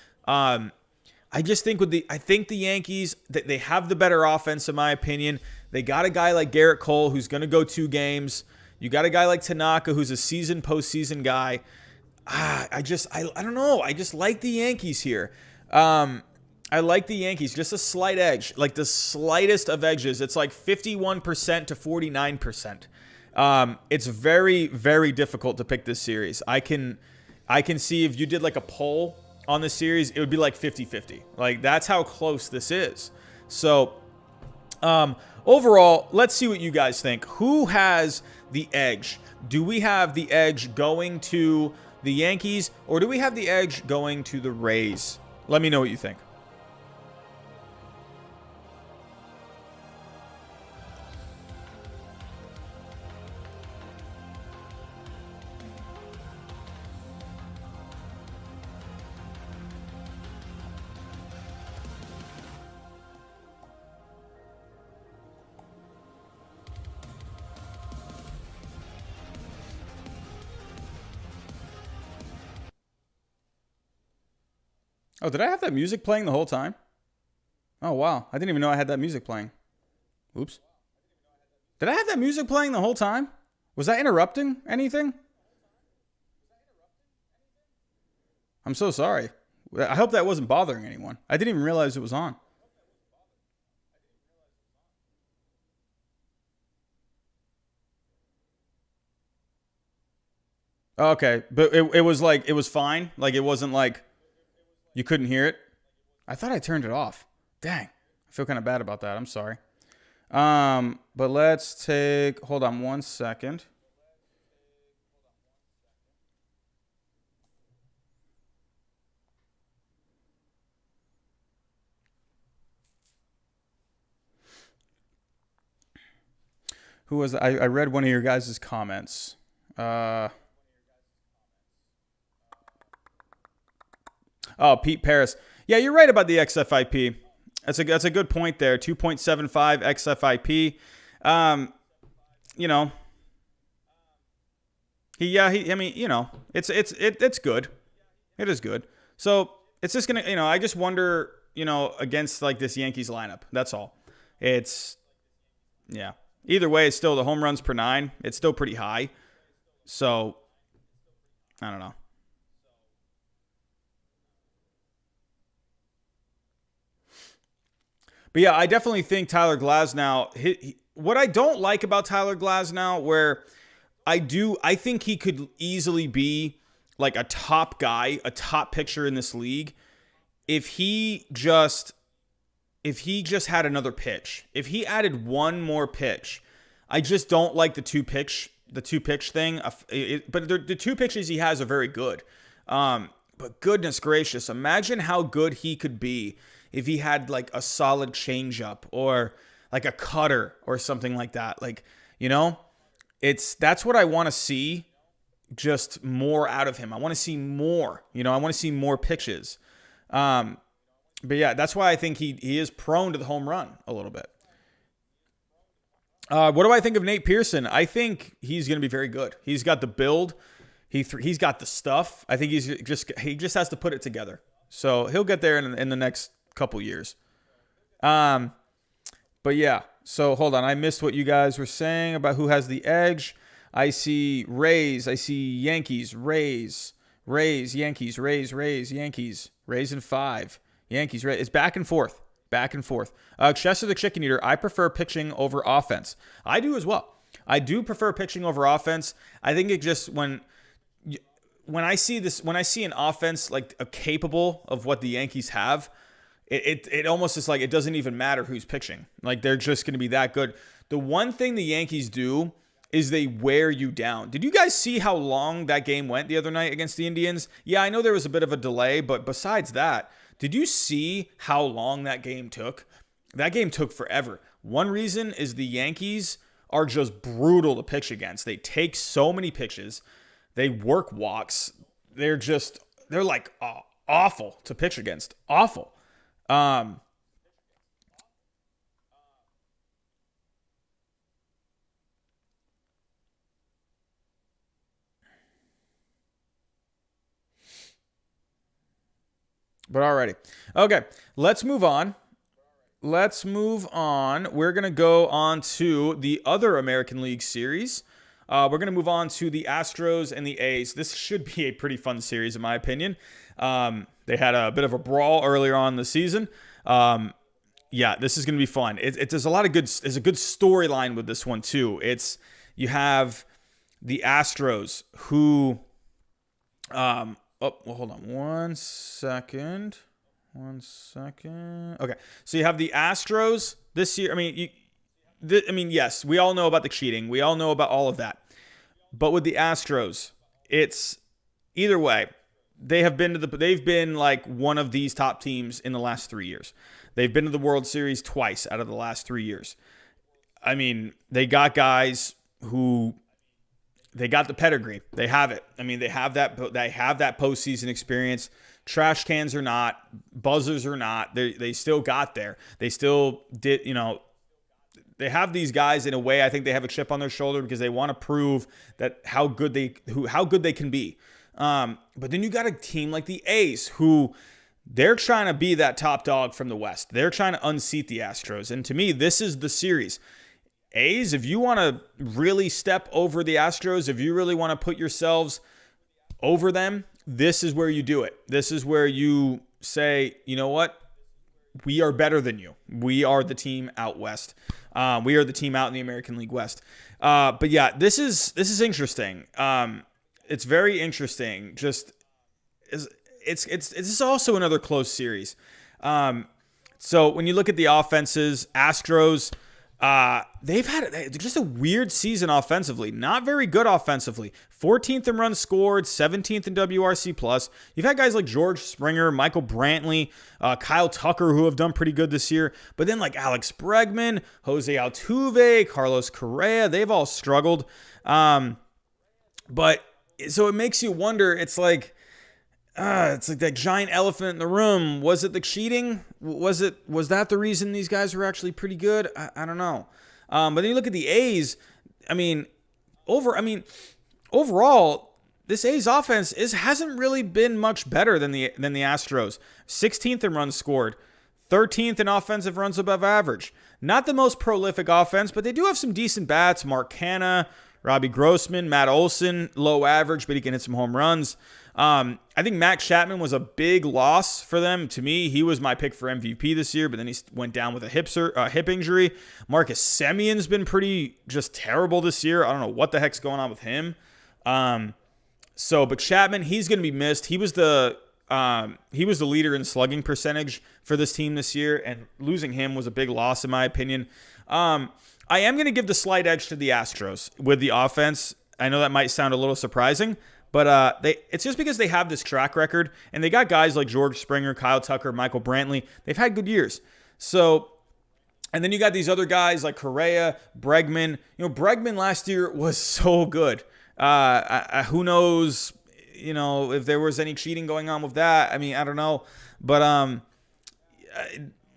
I just think I think the Yankees, they have the better offense in my opinion. They got a guy like Garrett Cole who's going to go 2 games. You got a guy like Tanaka who's a seasoned postseason guy. I don't know. I just like the Yankees here. I like the Yankees. Just a slight edge, like the slightest of edges. It's like 51% to 49%. It's very, very difficult to pick this series. I can see if you did like a poll on the series, it would be like 50-50. Like that's how close this is. So overall, let's see what you guys think. Who has the edge? Do we have the edge going to the Yankees, or do we have the edge going to the Rays? Let me know what you think. Oh, did I have that music playing the whole time? Oh, wow. I didn't even know I had that music playing. Oops. Did I have that music playing the whole time? Was I interrupting anything? I'm so sorry. I hope that wasn't bothering anyone. I didn't even realize it was on. Okay, but it was like, it was fine. Like it wasn't like you couldn't hear it. I thought I turned it off. Dang. I feel kind of bad about that. I'm sorry. But let's take, hold on 1 second. Who was, I read one of your guys' comments. Oh, Pete Paris. Yeah, you're right about the XFIP. That's a good point there. 2.75 XFIP. You know, I mean, you know, it's good. It is good. So it's just gonna, I just wonder, against like this Yankees lineup. That's all. It's, yeah. Either way, it's still the home runs per 9. It's still pretty high. So I don't know. But yeah, I definitely think Tyler Glasnow. What I don't like about Tyler Glasnow, where I think he could easily be like a top guy, a top pitcher in this league, if he just had another pitch. If he added one more pitch. I just don't like the two pitch thing. But the two pitches he has are very good. But goodness gracious, imagine how good he could be if he had like a solid changeup or like a cutter or something like that. Like, that's what I want to see, just more out of him. I want to see more. I want to see more pitches. But yeah, that's why I think he is prone to the home run a little bit. What do I think of Nate Pearson? I think he's going to be very good. He's got the build. He's got the stuff. I think he just has to put it together. So he'll get there in the next couple years. But yeah. So hold on. I missed what you guys were saying about who has the edge. I see Rays. I see Yankees. Rays, Yankees, Rays, Yankees. Rays in 5. Yankees, Rays. It's back and forth. Back and forth. Chester the Chicken Eater, I prefer pitching over offense. I do as well. I do prefer pitching over offense. I think it just, when I see an offense like capable of what the Yankees have, it almost is like it doesn't even matter who's pitching. Like they're just going to be that good. The one thing the Yankees do is they wear you down. Did you guys see how long that game went the other night against the Indians? Yeah, I know there was a bit of a delay, but besides that, did you see how long that game took? That game took forever. One reason is the Yankees are just brutal to pitch against. They take so many pitches. They work walks. They're like awful to pitch against. Awful. But alrighty. Okay, let's move on. We're going to go on to the other American League series. We're going to move on to the Astros and the A's. This should be a pretty fun series, in my opinion. They had a bit of a brawl earlier on in the season. Yeah, this is going to be fun. There's a lot of there's a good storyline with this one, too. You have the Astros who, hold on 1 second. Okay, so you have the Astros this year. Yes, we all know about the cheating. We all know about all of that. But with the Astros, it's either way. They've been like one of these top teams in the last 3 years. They've been to the World Series twice out of the last 3 years. I mean, they got guys who they got the pedigree. They have it. I mean, they have that postseason experience. Trash cans or not, buzzers or not, they still got there. They still did, they have these guys in a way. I think they have a chip on their shoulder because they want to prove that how good they can be. But then you got a team like the A's who they're trying to be that top dog from the West. They're trying to unseat the Astros. And to me, this is the series. A's, if you want to really step over the Astros, if you really want to put yourselves over them, this is where you do it. This is where you say, you know what? We are better than you. We are the team out West. We are the team out in the American League West. But yeah, this is interesting. It's very interesting. It's also another close series. So when you look at the offenses, Astros, they've had just a weird season offensively. Not very good offensively. 14th in runs scored, 17th in WRC plus. You've had guys like George Springer, Michael Brantley, Kyle Tucker who have done pretty good this year. But then like Alex Bregman, Jose Altuve, Carlos Correa, they've all struggled. But so it makes you wonder. It's like that giant elephant in the room. Was it the cheating? Was that the reason these guys were actually pretty good? I don't know. But then you look at the A's. Overall, this A's offense hasn't really been much better than the Astros. 16th in runs scored, 13th in offensive runs above average. Not the most prolific offense, but they do have some decent bats. Mark Canha, Robbie Grossman, Matt Olson, low average, but he can hit some home runs. I think Max Chapman was a big loss for them. To me, he was my pick for MVP this year, but then he went down with a hip injury. Marcus Semion's been pretty just terrible this year. I don't know what the heck's going on with him. But Chapman, he's going to be missed. He was the leader in slugging percentage for this team this year, and losing him was a big loss in my opinion. I am going to give the slight edge to the Astros with the offense. I know that might sound a little surprising, but it's just because they have this track record, and they got guys like George Springer, Kyle Tucker, Michael Brantley. They've had good years. So, and then you got these other guys like Correa, Bregman. Bregman last year was so good. Who knows, if there was any cheating going on with that. I mean, I don't know. But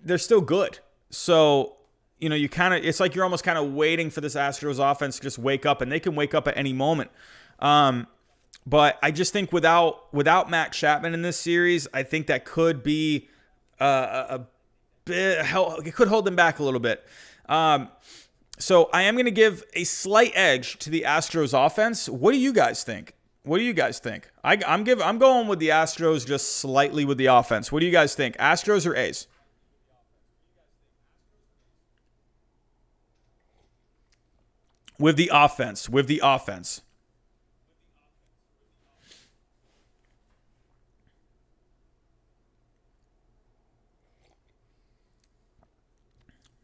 they're still good. So, it's like you're almost kind of waiting for this Astros offense to just wake up, and they can wake up at any moment. But I just think without Matt Chapman in this series, I think that could be a bit. It could hold them back a little bit. So I am going to give a slight edge to the Astros offense. What do you guys think? I'm going with the Astros just slightly with the offense. What do you guys think? Astros or A's? With the offense.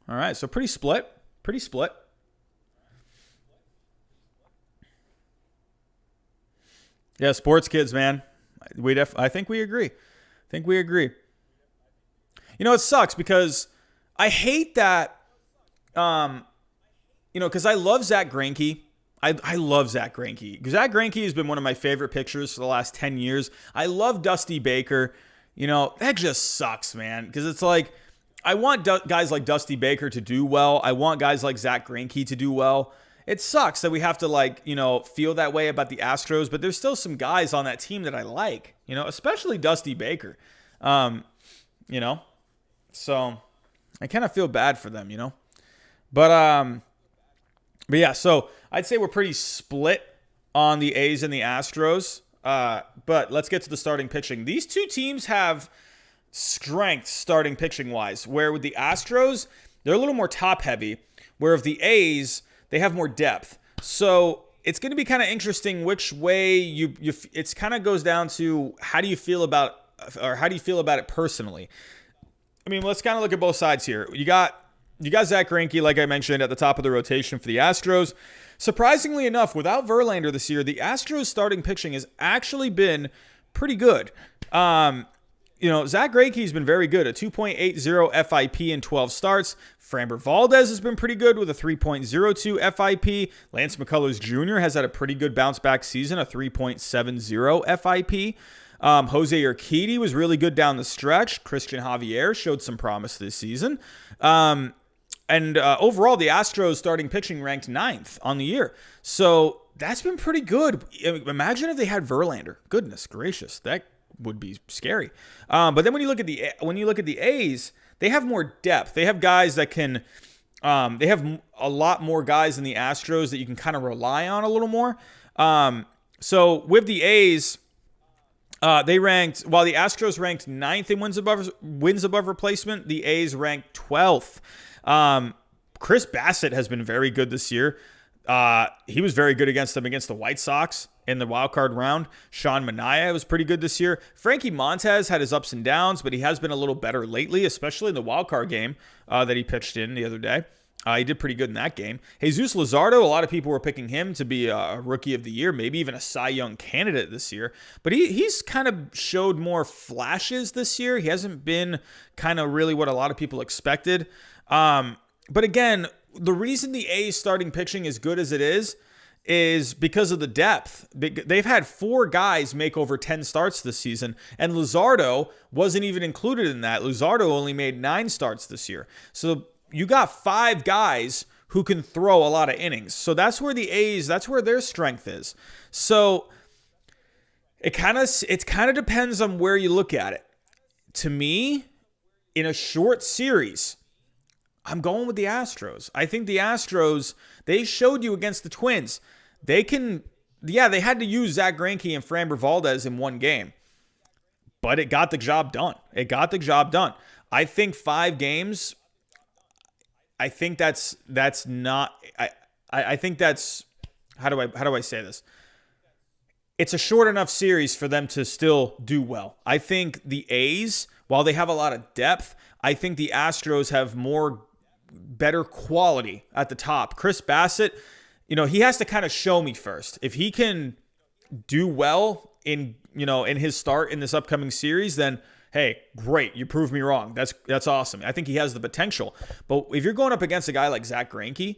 All right, so pretty split. Yeah, sports kids, man. I think we agree. It sucks because I hate that, because I love Zach Greinke. I love Zach Greinke. Zach Greinke has been one of my favorite pitchers for the last 10 years. I love Dusty Baker. That just sucks, man, because it's like, I want guys like Dusty Baker to do well. I want guys like Zach Greinke to do well. It sucks that we have to feel that way about the Astros, but there's still some guys on that team that I like, especially Dusty Baker. Um, you know, so I kind of feel bad for them, but yeah, so I'd say we're pretty split on the A's and the Astros. But let's get to the starting pitching. These two teams have strength starting pitching wise, where with the Astros, they're a little more top heavy, where with the A's, they have more depth. So it's going to be kind of interesting which way it's kind of goes down to how do you feel about it personally. I mean, let's kind of look at both sides here. You got Zach Greinke, like I mentioned, at the top of the rotation for the Astros. Surprisingly enough, without Verlander this year, the Astros starting pitching has actually been pretty good. Zach Greinke has been very good, a 2.80 FIP in 12 starts. Framber Valdez has been pretty good with a 3.02 FIP. Lance McCullers Jr. has had a pretty good bounce-back season, a 3.70 FIP. Jose Urquidy was really good down the stretch. Christian Javier showed some promise this season. And overall, the Astros starting pitching ranked 9th on the year. So that's been pretty good. Imagine if they had Verlander. Goodness gracious, that would be scary. But then when you look at the A's, they have more depth. They have guys that can. They have a lot more guys than the Astros that you can kind of rely on a little more. So with the A's, while the Astros ranked 9th in wins above replacement, the A's ranked 12th. Chris Bassett has been very good this year. He was very good against the White Sox in the wild card round. Sean Manaea was pretty good this year. Frankie Montez had his ups and downs, but he has been a little better lately, especially in the wild card game that he pitched in the other day. He did pretty good in that game. Jesus Luzardo, a lot of people were picking him to be a rookie of the year, maybe even a Cy Young candidate this year. But he's kind of showed more flashes this year. He hasn't been kind of really what a lot of people expected. But again, the reason the A's starting pitching is good as it is because of the depth. They've had 4 guys make over 10 starts this season, and Luzardo wasn't even included in that. Luzardo only made 9 starts this year. So you got 5 guys who can throw a lot of innings. So that's where that's where their strength is. So it kind of depends on where you look at it. To me, in a short series, I'm going with the Astros. I think the Astros, they showed you against the Twins. They had to use Zach Greinke and Framber Valdez in one game, but it got the job done. I think 5 games, I think that's not, I think that's, how do I say this? It's a short enough series for them to still do well. I think the A's, while they have a lot of depth, I think the Astros have better quality at the top. Chris Bassett, he has to kind of show me first. If he can do well in his start in this upcoming series, then hey, great, you proved me wrong. That's awesome. I think he has the potential. But if you're going up against a guy like Zach Greinke,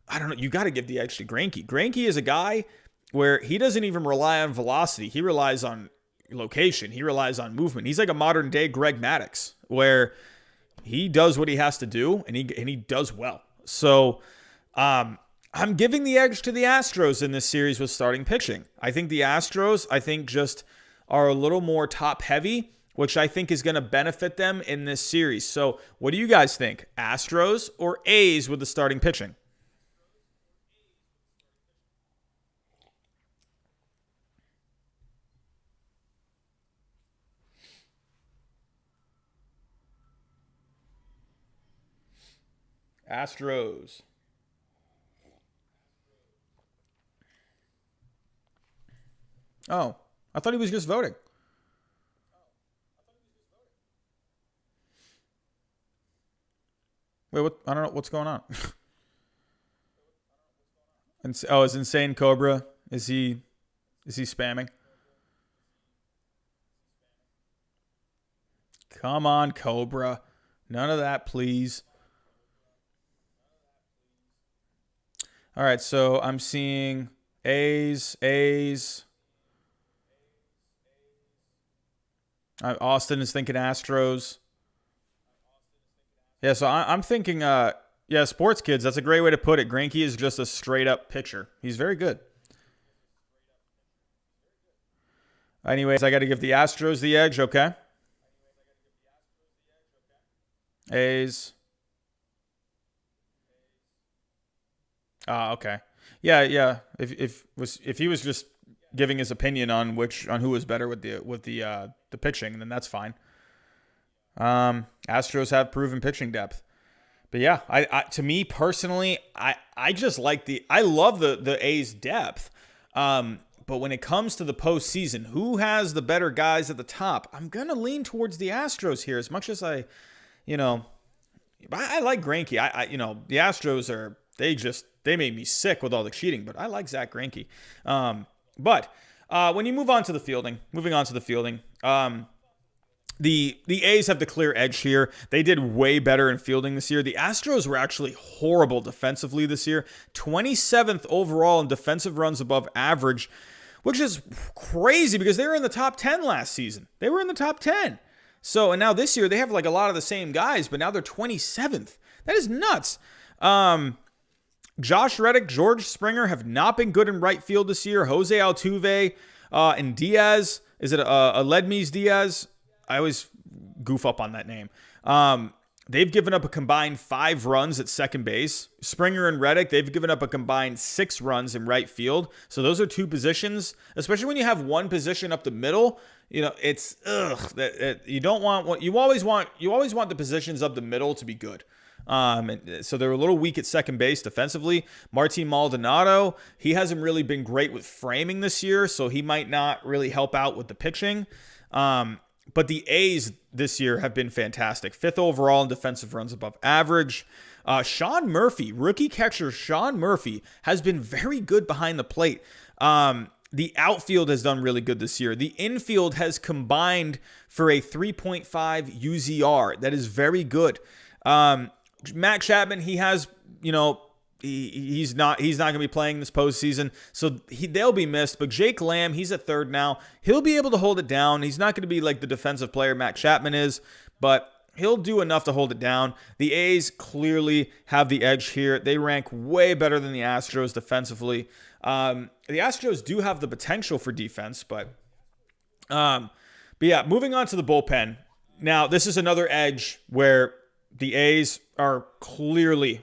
I don't know, you got to give the edge to Greinke. Greinke is a guy where he doesn't even rely on velocity. He relies on location. He relies on movement. He's like a modern day Greg Maddux, where he does what he has to do, and he does well. So I'm giving the edge to the Astros in this series with starting pitching. I think the Astros, just are a little more top heavy, which I think is going to benefit them in this series. So what do you guys think? Astros or A's with the starting pitching? Astros. Oh, I thought he was just voting. Wait, what? I don't know what's going on. Is Insane Cobra? Is he spamming? Come on, Cobra. None of that, please. All right, so I'm seeing A's. Austin is thinking Astros. Yeah, so I'm thinking, sports kids. That's a great way to put it. Greinke is just a straight up pitcher. He's very good. Anyways, I got to give the Astros the edge, okay? A's. Okay. Yeah, yeah. If he was just giving his opinion on who was better with the pitching, then that's fine. Astros have proven pitching depth. But yeah, I to me personally, I just like I love the A's depth. But when it comes to the postseason, who has the better guys at the top? I'm gonna lean towards the Astros here. As much as I like Greinke. The Astros they made me sick with all the cheating, but I like Zach Greinke. But when you moving on to the fielding, the A's have the clear edge here. They did way better in fielding this year. The Astros were actually horrible defensively this year. 27th overall in defensive runs above average, which is crazy because they were in the top 10 last season. They were in the top 10. And now this year they have like a lot of the same guys, but now they're 27th. That is nuts. Josh Reddick, George Springer have not been good in right field this year. Jose Altuve and Diaz. Is it Aledmys Diaz? I always goof up on that name. They've given up a combined 5 runs at second base. Springer and Reddick, they've given up a combined 6 runs in right field. So those are 2 positions, especially when you have one position up the middle. It's you don't want you always want the positions up the middle to be good. And so they're a little weak at second base defensively. Martin Maldonado, he hasn't really been great with framing this year, so he might not really help out with the pitching. But the A's this year have been fantastic. 5th overall in defensive runs above average. Sean Murphy, rookie catcher Sean Murphy, has been very good behind the plate. The outfield has done really good this year. The infield has combined for a 3.5 UZR. That is very good. Matt Chapman, he has, he's not going to be playing this postseason, so they'll be missed. But Jake Lamb, he's at third now. He'll be able to hold it down. He's not going to be like the defensive player Matt Chapman is, but he'll do enough to hold it down. The A's clearly have the edge here. They rank way better than the Astros defensively. The Astros do have the potential for defense, but yeah, moving on to the bullpen. Now, this is another edge where the A's are clearly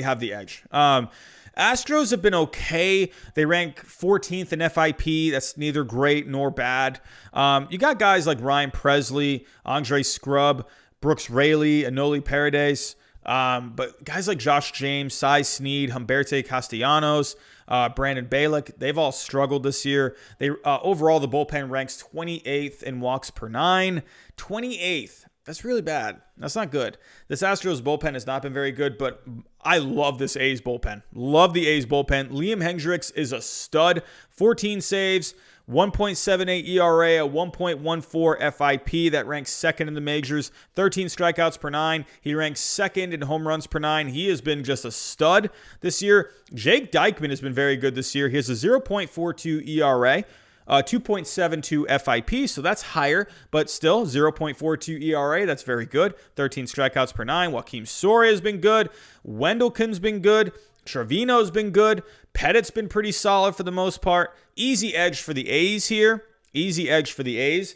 have the edge. Astros have been okay. They rank 14th in FIP. That's neither great nor bad. You got guys like Ryan Presley, Andre Scrub, Brooks Raley, Anoli Paredes. But guys like Josh James, Cy Snead, Humberto Castellanos, Brandon Balick, they've all struggled this year. They overall, the bullpen ranks 28th in walks per 9. 28th. That's really bad. That's not good. This Astros bullpen has not been very good, but I love this A's bullpen. Love the A's bullpen. Liam Hendriks is a stud. 14 saves, 1.78 ERA, a 1.14 FIP. That ranks 2nd in the majors. 13 strikeouts per 9. He ranks 2nd in home runs per 9. He has been just a stud this year. Jake Dykman has been very good this year. He has a 0.42 ERA. 2.72 FIP, so that's higher, but still 0.42 ERA. That's very good. 13 strikeouts per 9. Joakim Soria has been good. Wendelken's been good. Trevino's been good. Pettit's been pretty solid for the most part. Easy edge for the A's here. Easy edge for the A's.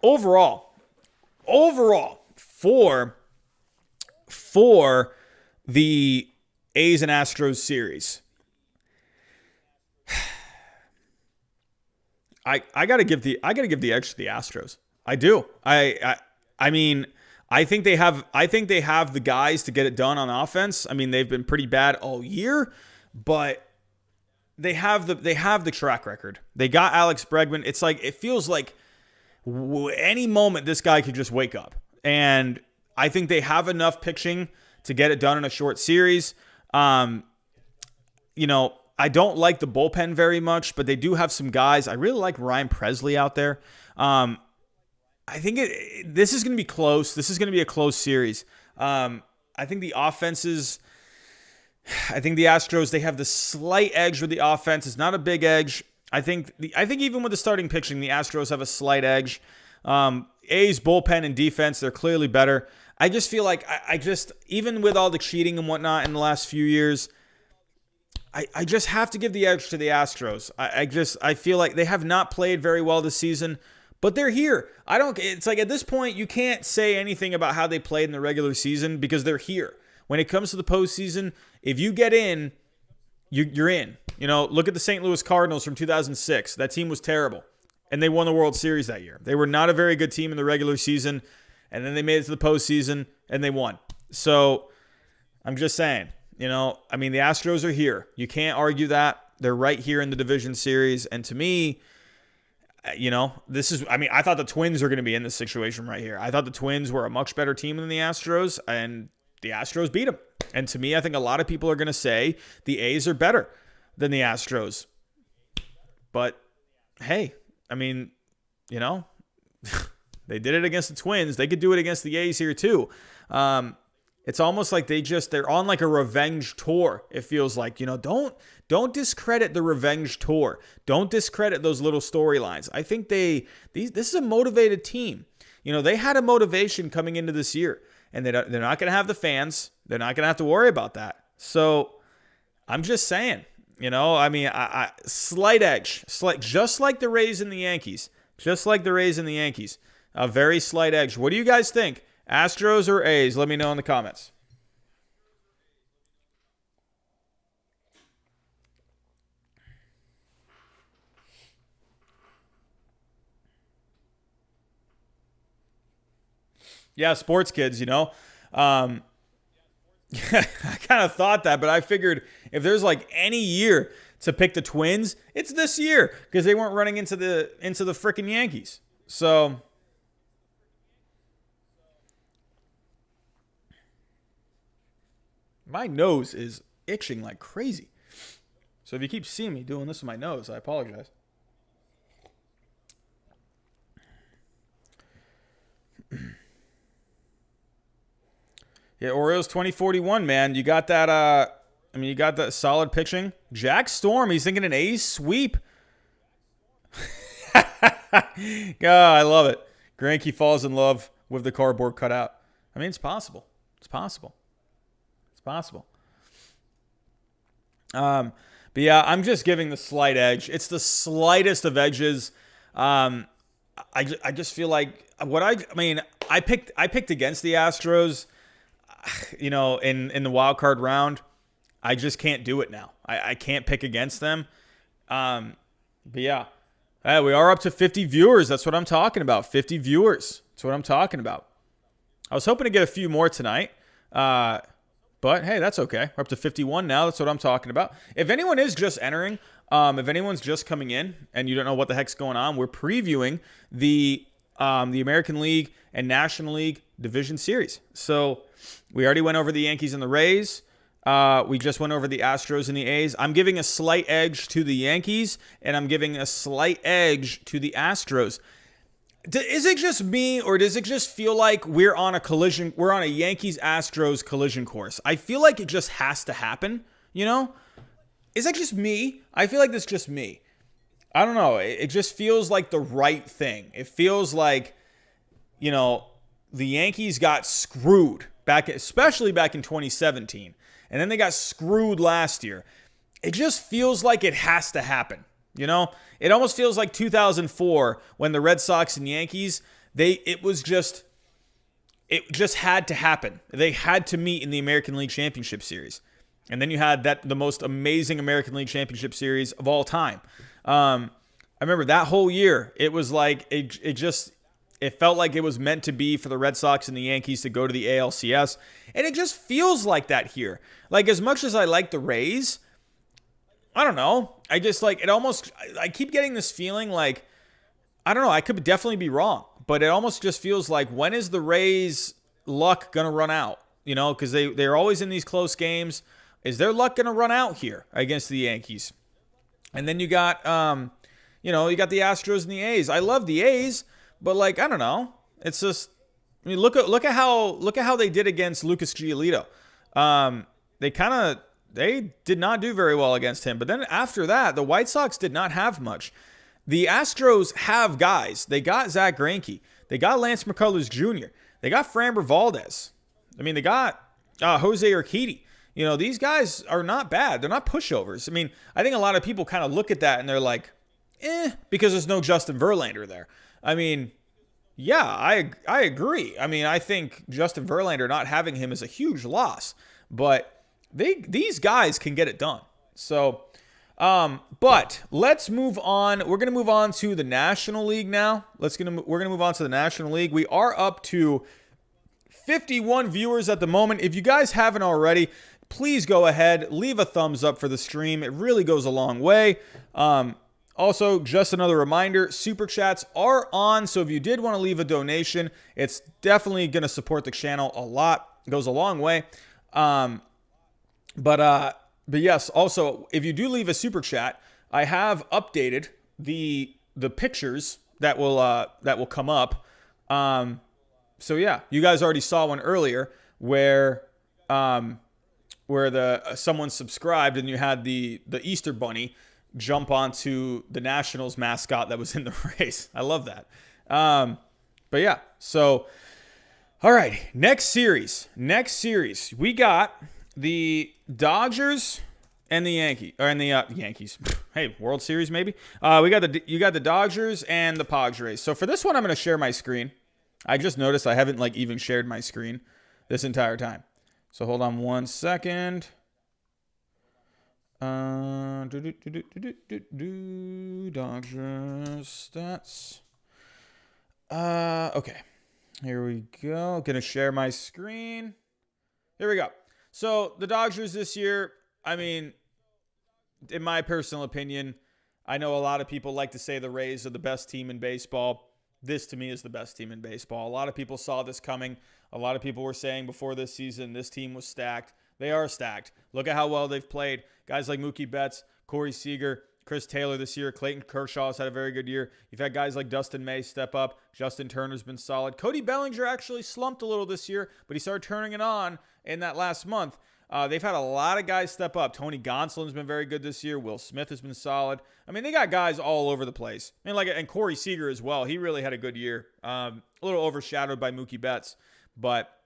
Overall, for the A's and Astros series, I gotta give the edge to the Astros. I do. I mean, I think they have the guys to get it done on offense. I mean, they've been pretty bad all year, but they have the track record. They got Alex Bregman. It's like it feels like any moment this guy could just wake up, and I think they have enough pitching to get it done in a short series. I don't like the bullpen very much, but they do have some guys. I really like Ryan Presley out there. I think this is going to be close. This is going to be a close series. I think the offenses, I think the Astros, they have the slight edge with the offense. It's not a big edge. I think even with the starting pitching, the Astros have a slight edge. A's bullpen and defense, they're clearly better. I just feel like even with all the cheating and whatnot in the last few years, I just have to give the edge to the Astros. I feel like they have not played very well this season, But they're here. It's like at this point, you can't say anything about how they played in the regular season because they're here. When it comes to the postseason, if you get in, you're in. Look at the St. Louis Cardinals from 2006. That team was terrible, and they won the World Series that year. They were not a very good team in the regular season, and then they made it to the postseason, and they won. So I'm just saying, the Astros are here. You can't argue that. They're right here in the division series, and to me, I thought the Twins were going to be in this situation right here. I thought the Twins were a much better team than the Astros, and the Astros beat them. And to me, I think a lot of people are going to say the A's are better than the Astros. But, hey, they did it against the Twins. They could do it against the A's here too. It's almost like they're on like a revenge tour. It feels like, don't discredit the revenge tour. Don't discredit those little storylines. I think this is a motivated team. They had a motivation coming into this year, and they're not going to have the fans. They're not going to have to worry about that. So I'm just saying, slight edge, just like the Rays and the Yankees, a very slight edge. What do you guys think? Astros or A's? Let me know in the comments. Yeah, sports kids, I kind of thought that, but I figured if there's like any year to pick the Twins, it's this year because they weren't running into the freaking Yankees. So my nose is itching like crazy. So if you keep seeing me doing this with my nose, I apologize. Yeah, Orioles 2041, man. You got that, you got that solid pitching. Jack Storm, he's thinking an A's sweep. God, I love it. Granky falls in love with the cardboard cutout. It's possible. It's possible. But yeah, I'm just giving the slight edge. It's the slightest of edges. I just feel like I picked against the Astros. In the wild card round, I just can't do it now. I can't pick against them. But yeah, we are up to 50 viewers. That's what I'm talking about. 50 viewers. That's what I'm talking about. I was hoping to get a few more tonight. But hey, that's okay. We're up to 51 now. That's what I'm talking about. If anyone is just entering, if anyone's just coming in and you don't know what the heck's going on, we're previewing the American League and National League Division Series. So we already went over the Yankees and the Rays. We just went over the Astros and the A's. I'm giving a slight edge to the Yankees, and I'm giving a slight edge to the Astros. Is it just me, or does it just feel like we're on a collision? We're on a Yankees-Astros collision course. I feel like it just has to happen, Is that just me? I feel like that's just me. I don't know. It just feels like the right thing. It feels like, the Yankees got screwed especially back in 2017. And then they got screwed last year. It just feels like it has to happen. It almost feels like 2004 when the Red Sox and Yankees, it just had to happen. They had to meet in the American League Championship Series. And then you had the most amazing American League Championship Series of all time. I remember that whole year, it was like, it felt like it was meant to be for the Red Sox and the Yankees to go to the ALCS. And it just feels like that here. Like, as much as I like the Rays, I don't know. I just I keep getting this feeling like, I don't know, I could definitely be wrong. But it almost just feels like, when is the Rays' luck going to run out? Because they're always in these close games. Is their luck going to run out here against the Yankees? And then you got, you got the Astros and the A's. I love the A's. But I don't know. It's just, look at how they did against Lucas Giolito. They did not do very well against him. But then after that, the White Sox did not have much. The Astros have guys. They got Zach Greinke. They got Lance McCullers Jr. They got Framber Valdez. They got Jose Urquidy. These guys are not bad. They're not pushovers. I think a lot of people kind of look at that and they're like, because there's no Justin Verlander there. I mean, yeah, I agree. I mean, I think Justin Verlander not having him is a huge loss, but these guys can get it done. So, but let's move on. We're gonna move on to the National League now. We're gonna move on to the National League. We are up to 51 viewers at the moment. If you guys haven't already, please go ahead, leave a thumbs up for the stream. It really goes a long way. Also, just another reminder, Super Chats are on, so if you did want to leave a donation, it's definitely going to support the channel a lot. It goes a long way. But yes, also, if you do leave a Super Chat, I have updated the pictures that will come up. So yeah, you guys already saw one earlier where someone subscribed and you had the Easter Bunny jump onto the Nationals mascot that was in the race. I love that. But yeah, so all right, next series. We got the Dodgers and the Yankees. Hey, World Series maybe. You got the Dodgers and the Padres. So for this one, I'm going to share my screen. I just noticed I haven't even shared my screen this entire time. So hold on one second. Dodgers stats. Okay. Here we go. Gonna share my screen. Here we go. So the Dodgers this year, I mean, in my personal opinion, I know a lot of people like to say the Rays are the best team in baseball. This, to me, is the best team in baseball. A lot of people saw this coming. A lot of people were saying before this season this team was stacked. They are stacked. Look at how well they've played. Guys like Mookie Betts, Corey Seager, Chris Taylor this year. Clayton Kershaw has had a very good year. You've had guys like Dustin May step up. Justin Turner's been solid. Cody Bellinger actually slumped a little this year, but he started turning it on in that last month. They've had a lot of guys step up. Tony Gonsolin's been very good this year. Will Smith has been solid. I mean, they got guys all over the place. And Corey Seager as well. He really had a good year. A little overshadowed by Mookie Betts. But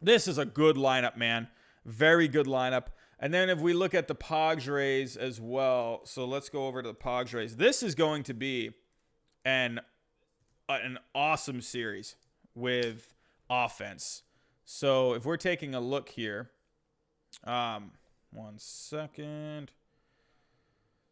this is a good lineup, man. Very good lineup. And then if we look at the Padres as well, so let's go over to the Padres. This is going to be an awesome series with offense. So if we're taking a look here, one second.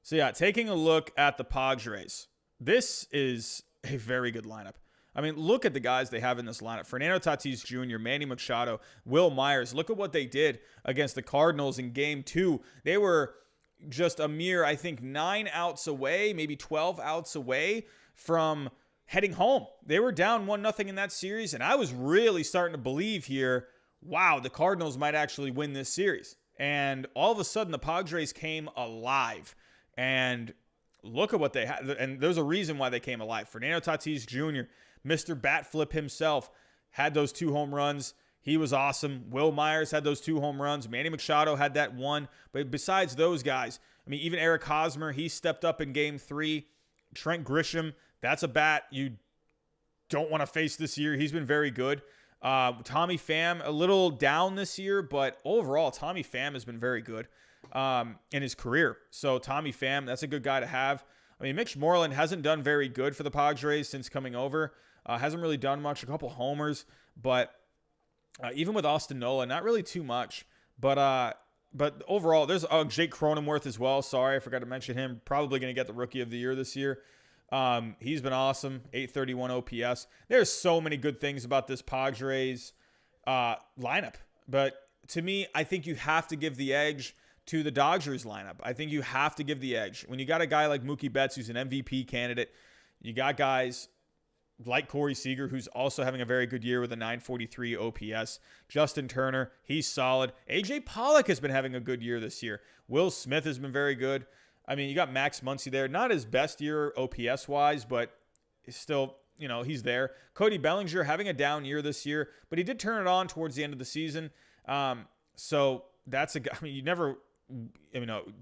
So yeah, taking a look at the Padres, this is a very good lineup. I mean, look at the guys they have in this lineup. Fernando Tatis Jr., Manny Machado, Will Myers. Look at what they did against the Cardinals in Game 2. They were just a mere, I think, 9 outs away, maybe 12 outs away from heading home. They were down 1-0 in that series, and I was really starting to believe here, wow, the Cardinals might actually win this series. And all of a sudden, the Padres came alive. And look at what they had. And there's a reason why they came alive. Fernando Tatis Jr., Mr. Bat Flip himself, had those 2 home runs. He was awesome. Will Myers had those 2 home runs. Manny Machado had that 1. But besides those guys, I mean, even Eric Hosmer, he stepped up in Game 3. Trent Grisham, that's a bat you don't want to face this year. He's been very good. Tommy Pham, a little down this year, but overall, Tommy Pham has been very good in his career. So Tommy Pham, that's a good guy to have. I mean, Mitch Moreland hasn't done very good for the Padres since coming over. Hasn't really done much, a couple homers, but even with Austin Nola, not really too much. But overall, there's Jake Cronenworth as well. Sorry, I forgot to mention him. Probably going to get the Rookie of the Year this year. He's been awesome. 831 OPS. There's so many good things about this Padres lineup. But to me, I think you have to give the edge to the Dodgers lineup. I think you have to give the edge. When you got a guy like Mookie Betts, who's an MVP candidate, you got guys like Corey Seager, who's also having a very good year with a 943 OPS. Justin Turner, he's solid. AJ Pollock has been having a good year this year. Will Smith has been very good. I mean, you got Max Muncy there. Not his best year OPS-wise, but still, he's there. Cody Bellinger having a down year this year, but he did turn it on towards the end of the season. So that's you never,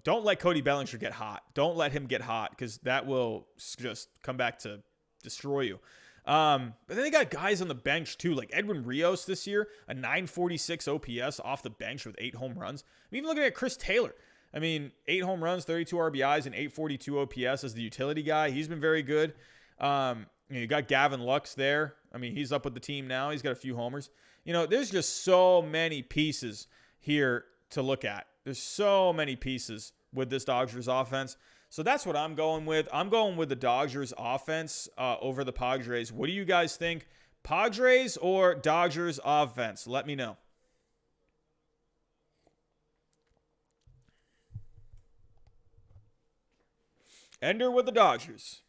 don't let Cody Bellinger get hot. Don't let him get hot because that will just come back to destroy you. But then they got guys on the bench too, like Edwin Rios this year, a 946 OPS off the bench with 8 home runs. I'm even looking at Chris Taylor. I mean, 8 home runs, 32 RBIs, and 842 OPS as the utility guy. He's been very good. You got Gavin Lux there. I mean, he's up with the team now. He's got a few homers. There's just so many pieces here to look at. There's so many pieces with this Dodgers offense. So that's what I'm going with. I'm going with the Dodgers offense over the Padres. What do you guys think? Padres or Dodgers offense? Let me know. Ender with the Dodgers.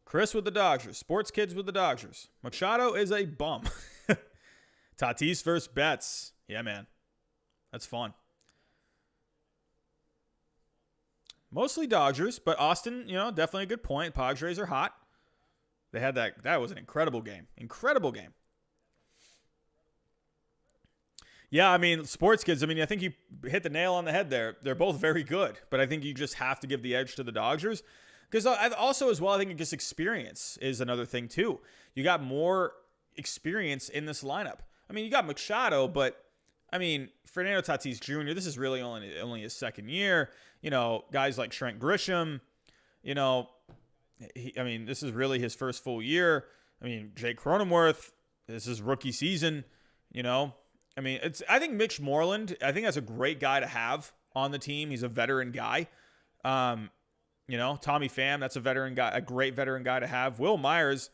Chris with the Dodgers. Sports Kids with the Dodgers. Machado is a bum. Tatis versus Betts. Yeah, man. That's fun. Mostly Dodgers, but Austin, definitely a good point. Padres are hot. They had that. That was an incredible game. Incredible game. Yeah, I mean, Sports Kids, I think you hit the nail on the head there. They're both very good, but I think you just have to give the edge to the Dodgers. Because also as well, I think just experience is another thing too. You got more experience in this lineup. You got Machado, but Fernando Tatis Jr., this is really only his second year. Guys like Trent Grisham, this is really his first full year. Jake Cronenworth, this is rookie season, I think Mitch Moreland, I think that's a great guy to have on the team. He's a veteran guy. Tommy Pham, that's a veteran guy, a great veteran guy to have. Will Myers,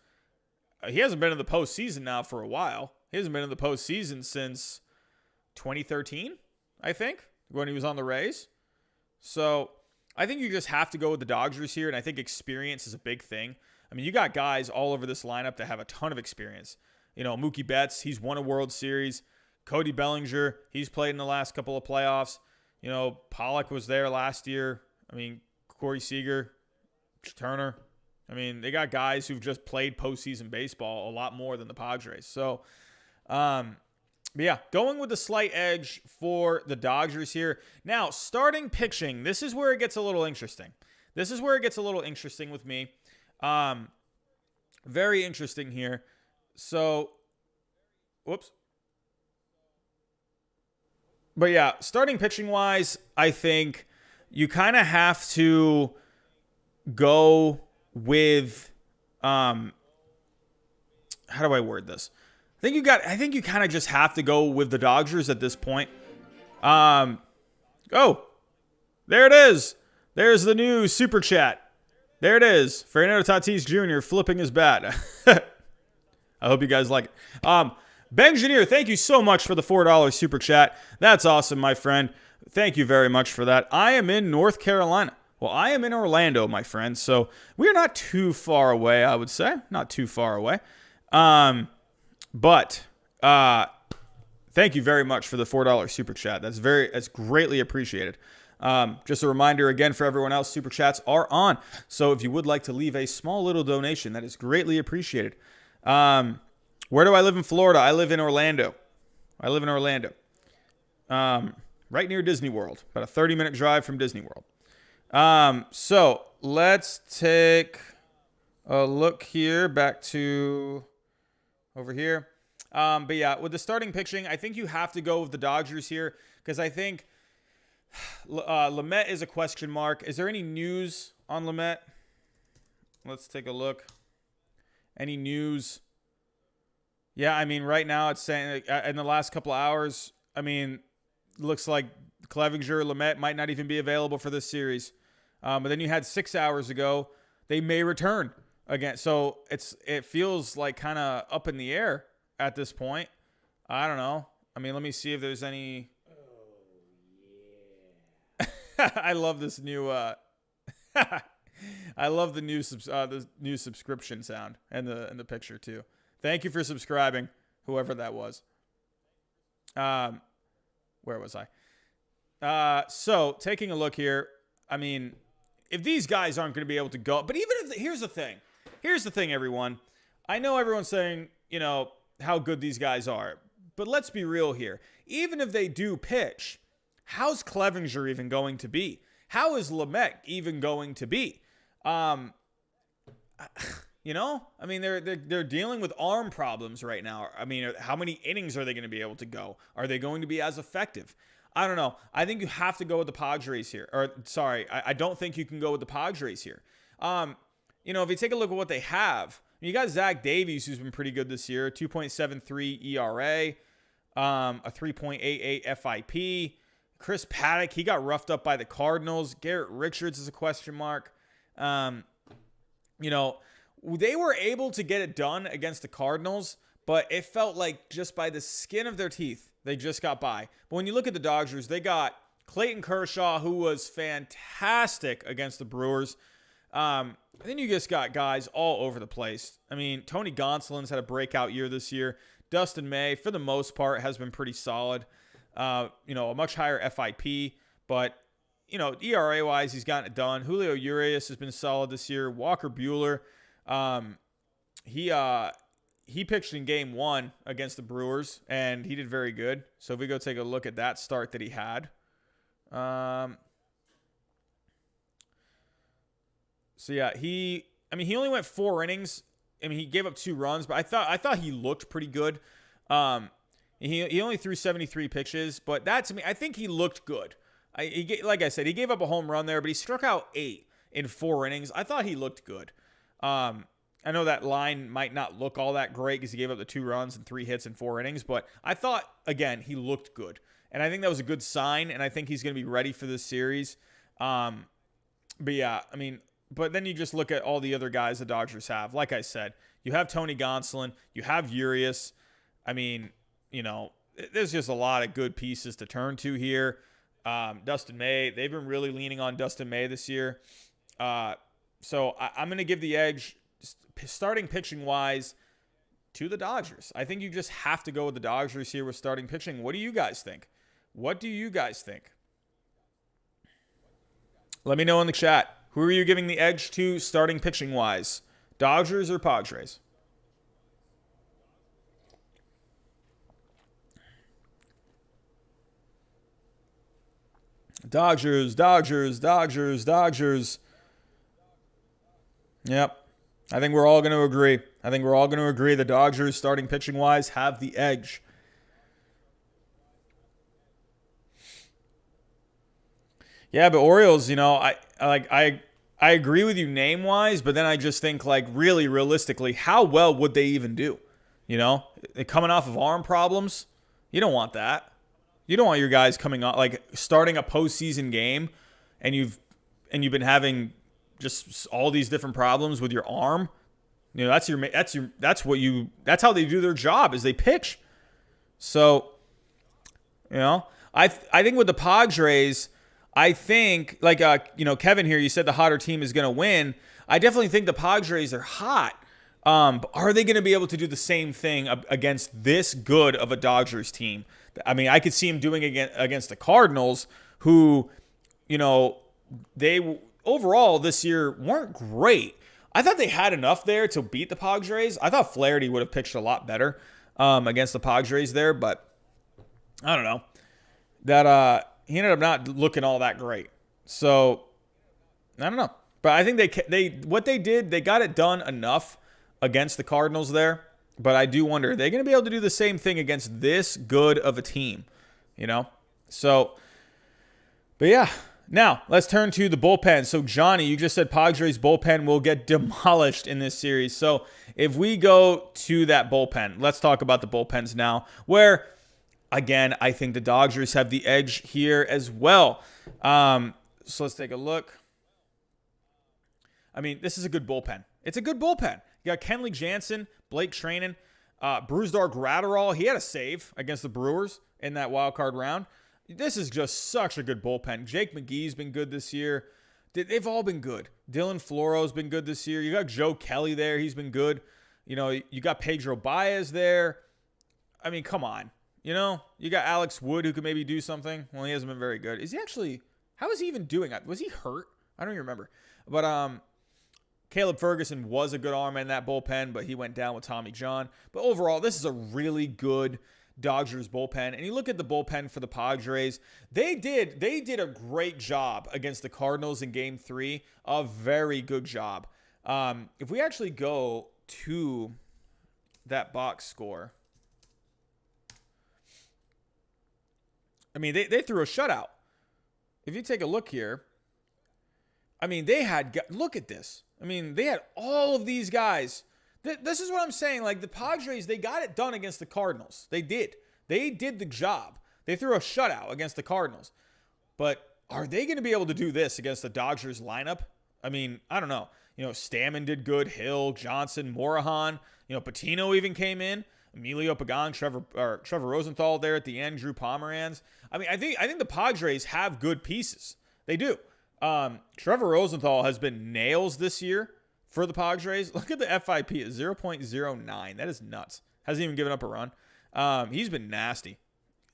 he hasn't been in the postseason now for a while. He hasn't been in the postseason since 2013, I think, when he was on the Rays. So I think you just have to go with the Dodgers here, and I think experience is a big thing. You got guys all over this lineup that have a ton of experience. Mookie Betts, he's won a World Series. Cody Bellinger, he's played in the last couple of playoffs. Pollock was there last year. Corey Seager, Turner. They got guys who've just played postseason baseball a lot more than the Padres. So, yeah, going with the slight edge for the Dodgers here. Now, starting pitching, this is where it gets a little interesting. This is where it gets a little interesting with me. Very interesting here. So, whoops. But yeah, starting pitching wise, I think you kind of have to go with, how do I word this? I think you kind of just have to go with the Dodgers at this point. Oh, there it is. There's the new super chat. There it is. Fernando Tatis Jr. flipping his bat. I hope you guys like it. Bengineer, thank you so much for the $4 super chat. That's awesome, my friend. Thank you very much for that. I am in North Carolina. Well, I am in Orlando, my friend. So we're not too far away, I would say. Not too far away. But thank you very much for the $4 super chat. That's greatly appreciated. Just a reminder again for everyone else, super chats are on. So if you would like to leave a small little donation, that is greatly appreciated. Where do I live in Florida? I live in Orlando. Right near Disney World. About a 30-minute drive from Disney World. So let's take a look here. Back to over here. But yeah, with the starting pitching, I think you have to go with the Dodgers here because I think Lamet is a question mark. Is there any news on Lamet? Let's take a look. Any news? Yeah, right now it's saying in the last couple of hours, looks like Clevinger, Lamet might not even be available for this series. But then you had 6 hours ago, they may return again. So it feels like kind of up in the air at this point. I don't know. Let me see if there's any. Oh, yeah. I love this new. I love the new subscription sound and the picture too. Thank you for subscribing, whoever that was. Where was I? So taking a look here, if these guys aren't going to be able to go, but even if here's the thing, everyone. I know everyone's saying, how good these guys are, but let's be real here. Even if they do pitch, how's Clevinger even going to be? How is Lamet even going to be? They're dealing with arm problems right now. How many innings are they going to be able to go? Are they going to be as effective? I don't know. I think you have to go with the Padres here. I don't think you can go with the Padres here. if you take a look at what they have, you got Zach Davies, who's been pretty good this year, 2.73 ERA, a 3.88 FIP. Chris Paddock, he got roughed up by the Cardinals. Garrett Richards is a question mark. They were able to get it done against the Cardinals, but it felt like just by the skin of their teeth, they just got by. But when you look at the Dodgers, they got Clayton Kershaw, who was fantastic against the Brewers. Then you just got guys all over the place. I mean, Tony Gonsolin's had a breakout year this year. Dustin May, for the most part, has been pretty solid. A much higher FIP, but, ERA-wise, he's gotten it done. Julio Urias has been solid this year. Walker Buehler, he pitched in game 1 against the Brewers, and he did very good. So if we go take a look at that start that he had. He only went 4 innings. He gave up 2 runs, but I thought he looked pretty good. He only threw 73 pitches, but that to me, I think he looked good. Like I said, he gave up a home run there, but he struck out 8 in 4 innings. I thought he looked good. I know that line might not look all that great because he gave up the 2 runs and 3 hits in 4 innings, but I thought, again, he looked good. And I think that was a good sign, and I think he's going to be ready for this series. But then you just look at all the other guys the Dodgers have. Like I said, you have Tony Gonsolin, you have Urias. There's just a lot of good pieces to turn to here. Dustin May, they've been really leaning on Dustin May this year. So I'm going to give the edge, starting pitching-wise, to the Dodgers. I think you just have to go with the Dodgers here with starting pitching. What do you guys think? Let me know in the chat. Who are you giving the edge to starting pitching-wise? Dodgers or Padres? Dodgers. Yep. I think we're all going to agree. The Dodgers, starting pitching-wise, have the edge. Yeah, but Orioles, I agree with you name-wise, but then I just think, really realistically, how well would they even do? They're coming off of arm problems. You don't want that. You don't want your guys coming on, starting a postseason game, and you've been having just all these different problems with your arm. That's how they do their job, is they pitch. So, I think with the Padres, I think, Kevin here, you said the hotter team is going to win. I definitely think the Padres are hot. Are they going to be able to do the same thing against this good of a Dodgers team? I could see him doing it against the Cardinals, who, they overall this year weren't great. I thought they had enough there to beat the Padres. I thought Flaherty would have pitched a lot better against the Padres there, but I don't know. He ended up not looking all that great. So, I don't know. But I think they got it done enough against the Cardinals there. But I do wonder, are they going to be able to do the same thing against this good of a team? So, but yeah. Now, let's turn to the bullpen. So, Johnny, you just said Padres bullpen will get demolished in this series. So, if we go to that bullpen, let's talk about the bullpens now, where, again, I think the Dodgers have the edge here as well. So, let's take a look. This is a good bullpen. It's a good bullpen. You got Kenley Jansen, Blake Treinen, Brusdar Graterol. He had a save against the Brewers in that wild card round. This is just such a good bullpen. Jake McGee's been good this year. They've all been good. Dylan Floro's been good this year. You got Joe Kelly there. He's been good. You got Pedro Baez there. Come on. You got Alex Wood who could maybe do something. Well, he hasn't been very good. How is he even doing? Was he hurt? I don't even remember. But Caleb Ferguson was a good arm in that bullpen, but he went down with Tommy John. But overall, this is a really good Dodgers bullpen. And you look at the bullpen for the Padres, they did a great job against the Cardinals in Game 3. A very good job. If we actually go to that box score, they threw a shutout. If you take a look here, look at this. I mean, they had all of these guys. This is what I'm saying. Like, the Padres, they got it done against the Cardinals. They did. They did the job. They threw a shutout against the Cardinals. But are they going to be able to do this against the Dodgers lineup? I mean, I don't know. Stammen did good. Hill, Johnson, Morahan. Patino even came in. Emilio Pagan, Trevor Rosenthal there at the end. Drew Pomeranz. I mean, I think the Padres have good pieces. They do. Trevor Rosenthal has been nails this year for the Padres. Look at the FIP at 0.09. That is nuts. Hasn't even given up a run. He's been nasty.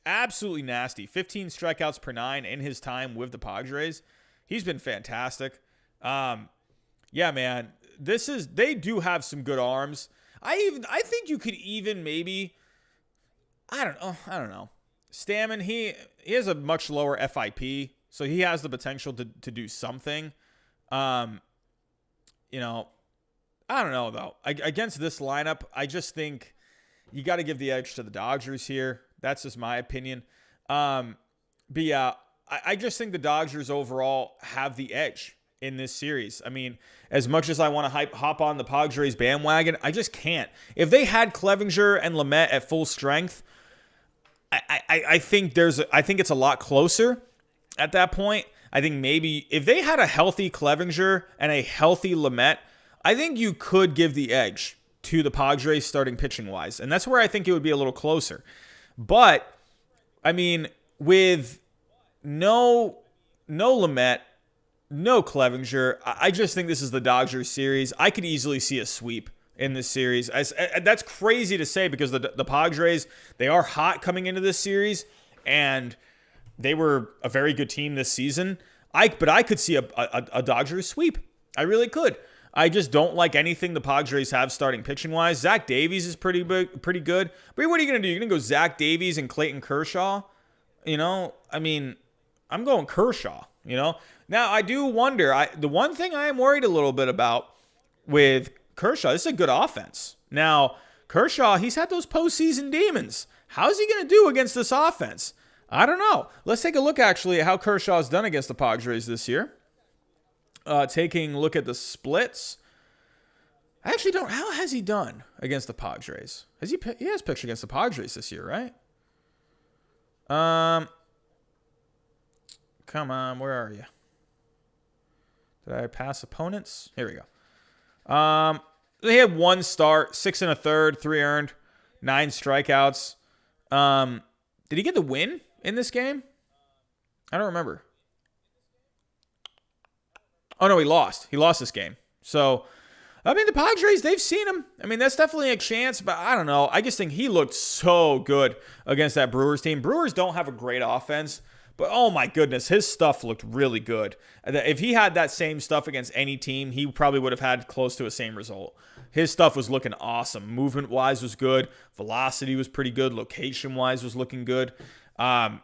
Absolutely nasty. 15 strikeouts per 9 in his time with the Padres. He's been fantastic. Yeah, man. They do have some good arms. I think you could even maybe, I don't know. Stammen, he has a much lower FIP, so he has the potential to do something. I don't know though. Against this lineup, I just think you got to give the edge to the Dodgers here. That's just my opinion. But yeah, I just think the Dodgers overall have the edge in this series. I mean, as much as I want to hop on the Padres bandwagon, I just can't. If they had Clevinger and Lamet at full strength, I think it's a lot closer at that point. I think maybe if they had a healthy Clevinger and a healthy Lamet, I think you could give the edge to the Padres starting pitching wise. And that's where I think it would be a little closer. But I mean, with no Lamet, no Clevinger, I just think this is the Dodgers series. I could easily see a sweep in this series. That's crazy to say because the Padres, they are hot coming into this series, and they were a very good team this season. But I could see a Dodgers sweep. I really could. I just don't like anything the Padres have starting pitching-wise. Zach Davies is pretty good. But what are you going to do? You're going to go Zach Davies and Clayton Kershaw? I mean, I'm going Kershaw, Now, I do wonder. The one thing I am worried a little bit about with Kershaw, this is a good offense. Now, Kershaw, he's had those postseason demons. How's he going to do against this offense? I don't know. Let's take a look, actually, at how Kershaw's done against the Padres this year. Taking a look at the splits. I actually don't. How has he done against the Padres? He has pitched against the Padres this year, right? Come on, where are you? Did I pass opponents? Here we go. They had one start, 6 1/3, 3 earned, 9 strikeouts. Did he get the win in this game? I don't remember. Oh, no, he lost. He lost this game. So, I mean, the Padres, they've seen him. I mean, that's definitely a chance, but I don't know. I just think he looked so good against that Brewers team. Brewers don't have a great offense, but oh my goodness, his stuff looked really good. If he had that same stuff against any team, he probably would have had close to a same result. His stuff was looking awesome. Movement-wise was good. Velocity was pretty good. Location-wise was looking good. I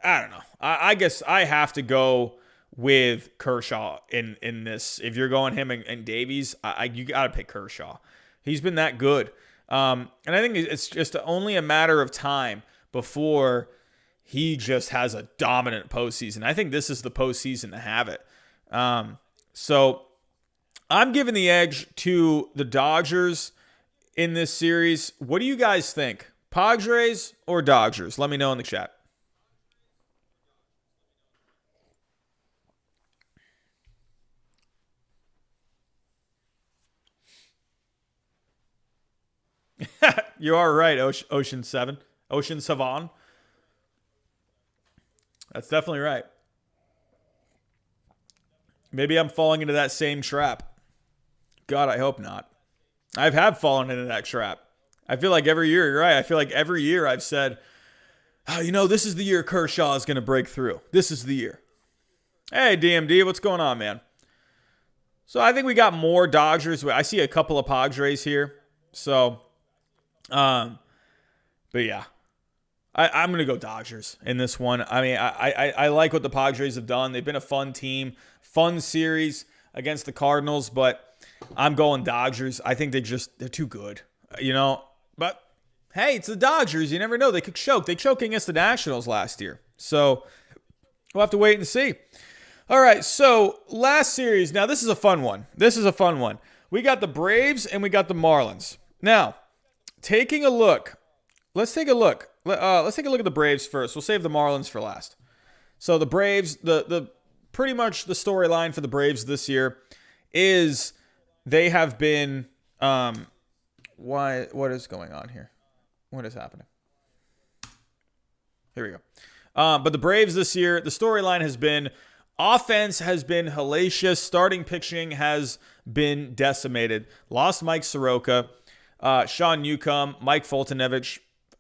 don't know. I guess I have to go with Kershaw in this. If you're going him and Davies, you got to pick Kershaw. He's been that good. And I think it's just only a matter of time before he just has a dominant postseason. I think this is the postseason to have it. So I'm giving the edge to the Dodgers in this series. What do you guys think? Padres or Dodgers? Let me know in the chat. You are right, Ocean 7. Ocean Savan. That's definitely right. Maybe I'm falling into that same trap. God, I hope not. I have fallen into that trap. I feel like every year, you're right. I feel like every year I've said, this is the year Kershaw is going to break through. This is the year. Hey, DMD, what's going on, man? So I think we got more Dodgers. I see a couple of Padres here. So, but yeah, I'm going to go Dodgers in this one. I mean, I like what the Padres have done. They've been a fun team, fun series against the Cardinals, but I'm going Dodgers. I think they're too good, but hey, it's the Dodgers. You never know. They could choke. They choked against the Nationals last year. So we'll have to wait and see. All right, so last series. Now, this is a fun one. We got the Braves and we got the Marlins. Now, taking a look. Let's take a look. Let's take a look at the Braves first. We'll save the Marlins for last. So the Braves, the pretty much the storyline for the Braves this year is they have been what is going on here? What is happening? Here we go. But the Braves this year, the storyline has been offense has been hellacious. Starting pitching has been decimated. Lost Mike Soroka, Sean Newcomb, Mike Foltynewicz,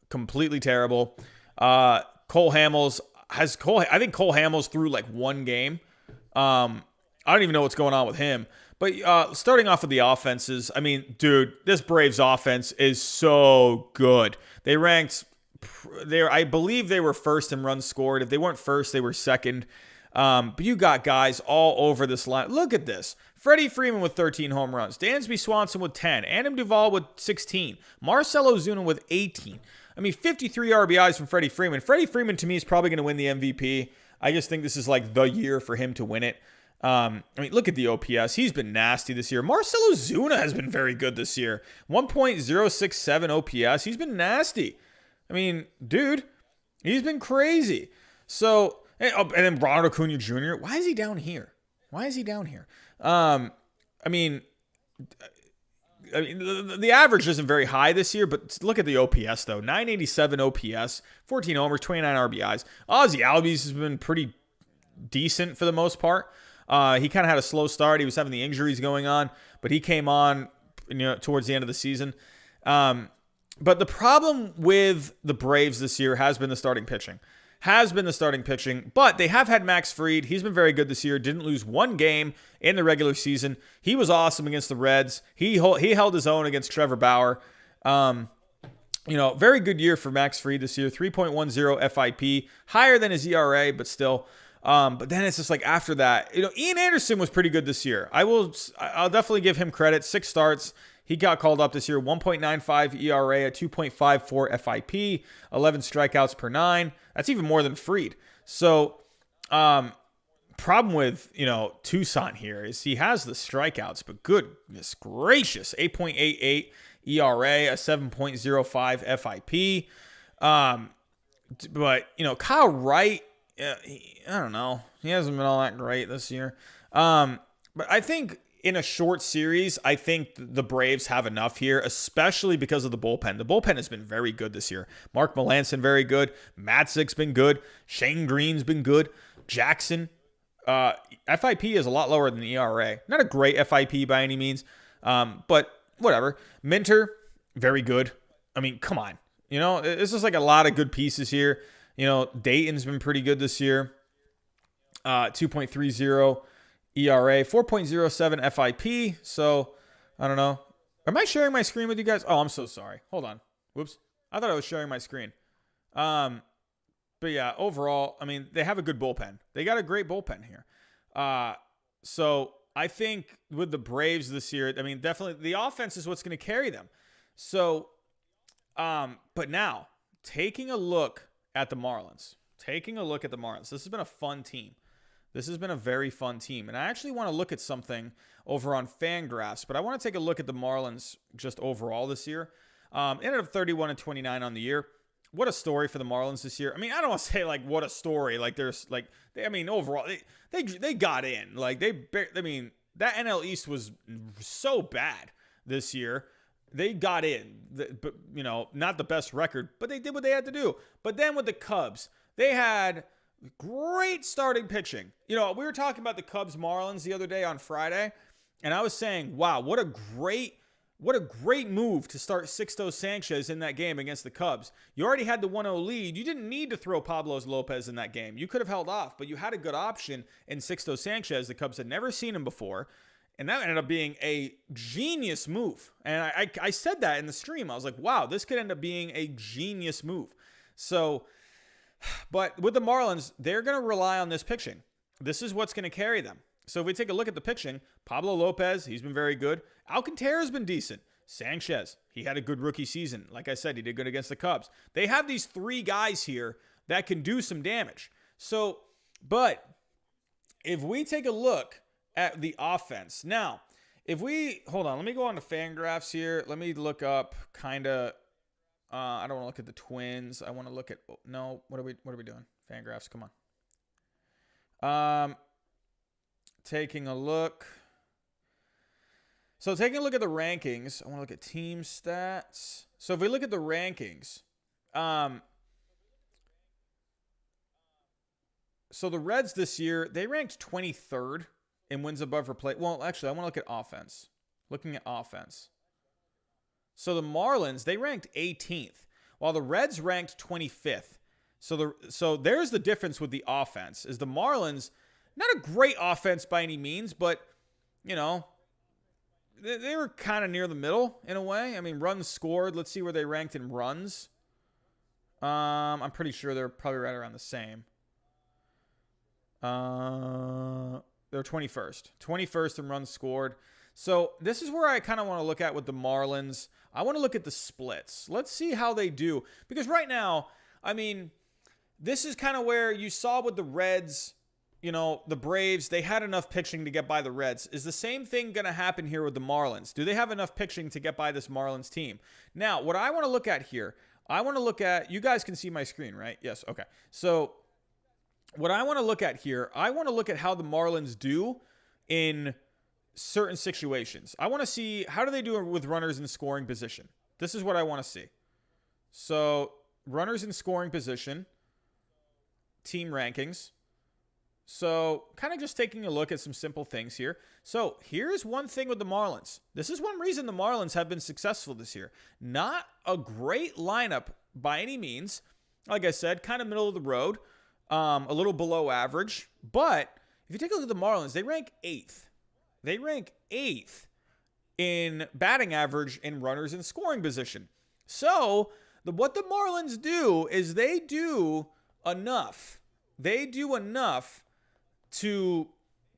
completely terrible. Cole Hamels I think Cole Hamels threw like one game. I don't even know what's going on with him. But starting off with the offenses, I mean, dude, this Braves offense is so good. They ranked, I believe they were first in runs scored. If they weren't first, they were second. But you got guys all over this line. Look at this. Freddie Freeman with 13 home runs. Dansby Swanson with 10. Adam Duvall with 16. Marcell Ozuna with 18. I mean, 53 RBIs from Freddie Freeman. Freddie Freeman, to me, is probably going to win the MVP. I just think this is like the year for him to win it. I mean, look at the OPS. He's been nasty this year. Marcell Ozuna has been very good this year. 1.067 OPS. He's been nasty. I mean, dude, he's been crazy. So, and then Ronald Acuna Jr., why is he down here? I mean, the average isn't very high this year, but look at the OPS, though. 987 OPS, 14 homers, 29 RBIs. Ozzie Albies has been pretty decent for the most part. He kind of had a slow start. He was having the injuries going on, but he came on towards the end of the season. But the problem with the Braves this year has been the starting pitching. But they have had Max Fried. He's been very good this year. Didn't lose one game in the regular season. He was awesome against the Reds. He held his own against Trevor Bauer. Very good year for Max Fried this year. 3.10 FIP, higher than his ERA, but still. But then it's just like after that, Ian Anderson was pretty good this year. I'll definitely give him credit. 6 starts. He got called up this year. 1.95 ERA, a 2.54 FIP, 11 strikeouts per 9. That's even more than Fried. So, problem with, Toussaint here is he has the strikeouts, but goodness gracious, 8.88 ERA, a 7.05 FIP. But, Kyle Wright, I don't know. He hasn't been all that great this year. But I think in a short series, I think the Braves have enough here, especially because of the bullpen. The bullpen has been very good this year. Mark Melancon, very good. Matzik's been good. Shane Green's been good. Jackson. FIP is a lot lower than the ERA. Not a great FIP by any means, but whatever. Minter, very good. I mean, come on. This is like a lot of good pieces here. Dayton's been pretty good this year. 2.30 ERA, 4.07 FIP. So, I don't know. Am I sharing my screen with you guys? Oh, I'm so sorry. Hold on. Whoops. I thought I was sharing my screen. But yeah, overall, I mean, they have a good bullpen. They got a great bullpen here. So, I think with the Braves this year, I mean, definitely the offense is what's going to carry them. So, but now, taking a look at the Marlins. This has been a fun team. This has been a very fun team. And I actually want to look at something over on Fangraphs, but I want to take a look at the Marlins just overall this year. Ended up 31-29 on the year. What a story for the Marlins this year. I mean, I don't want to say like what a story. Like there's like, overall they got in. Like that NL East was so bad this year. They got in, but not the best record, but they did what they had to do. But then with the Cubs, they had great starting pitching. We were talking about the Cubs Marlins the other day on Friday, and I was saying, wow, what a great move to start Sixto Sanchez in that game against the Cubs. You already had the 1-0 lead. You didn't need to throw Pablo Lopez in that game. You could have held off, but you had a good option in Sixto Sanchez. The Cubs had never seen him before, and that ended up being a genius move. And I said that in the stream. I was like, wow, this could end up being a genius move. So, but with the Marlins, they're going to rely on this pitching. This is what's going to carry them. So if we take a look at the pitching, Pablo Lopez, he's been very good. Alcantara's been decent. Sanchez, he had a good rookie season. Like I said, he did good against the Cubs. They have these 3 guys here that can do some damage. So, but if we take a look at the offense now, if we hold on, let me go on to Fangraphs here. Let me look up kind of. I don't want to look at the Twins. I want to look at no. What are we doing? Fangraphs, come on. Taking a look. So taking a look at the rankings, I want to look at team stats. So if we look at the rankings, so the Reds this year, they ranked 23rd in wins above replacement. Well, actually, I want to look at offense. Looking at offense. So the Marlins, they ranked 18th, while the Reds ranked 25th. So there's the difference with the offense. Is the Marlins, not a great offense by any means, but, you know, they were kind of near the middle in a way. I mean, runs scored. Let's see where they ranked in runs. I'm pretty sure they're probably right around the same. They're 21st. 21st in runs scored. So this is where I kind of want to look at with the Marlins. I want to look at the splits. Let's see how they do. Because right now, I mean, this is kind of where you saw with the Reds, you know, the Braves, they had enough pitching to get by the Reds. Is the same thing going to happen here with the Marlins? Do they have enough pitching to get by this Marlins team? Now, what I want to look at here, I want to look at, you guys can see my screen, right? Yes, okay. So what I want to look at here, I want to look at how the Marlins do in certain situations. I want to see, how do they do with runners in scoring position? This is what I want to see. So runners in scoring position, team rankings. So kind of just taking a look at some simple things here. So here's one thing with the Marlins. This is one reason the Marlins have been successful this year. Not a great lineup by any means. Like I said, kind of middle of the road, a little below average. But if you take a look at the Marlins, they rank 8th. They rank 8th in batting average in runners in scoring position. So what the Marlins do is they do enough. They do enough to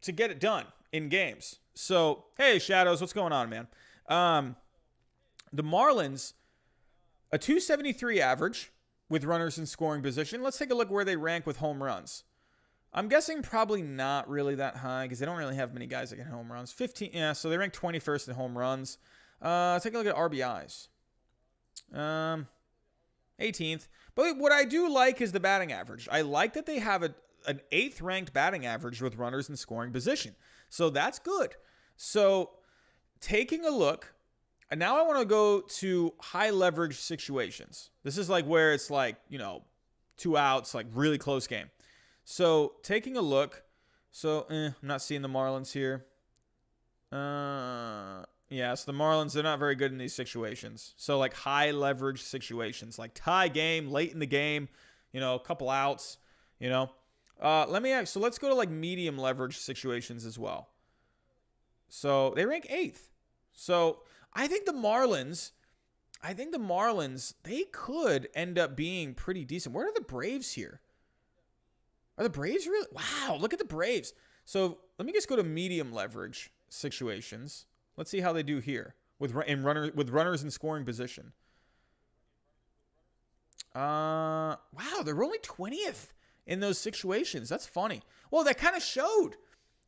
get it done in games. So, hey, Shadows, what's going on, man? The Marlins, a 273 average with runners in scoring position. Let's take a look where they rank with home runs. I'm guessing probably not really that high because they don't really have many guys that get home runs. 15, yeah, so they rank 21st in home runs. Take a look at RBIs. 18th. But what I do like is the batting average. I like that they have an 8th ranked batting average with runners in scoring position. So that's good. So taking a look, and now I want to go to high leverage situations. This is like where it's like, you know, 2 outs, like really close game. So taking a look, so I'm not seeing the Marlins here. Yeah, so the Marlins, they're not very good in these situations. So like high leverage situations, like tie game, late in the game, you know, a couple outs, you know. So let's go to like medium leverage situations as well. So they rank 8th. So I think the Marlins, they could end up being pretty decent. Where are the Braves here? Are the Braves really? Wow, look at the Braves. So let me just go to medium leverage situations. Let's see how they do here with runners in scoring position. Wow, they're only 20th in those situations. That's funny. Well, that kind of showed.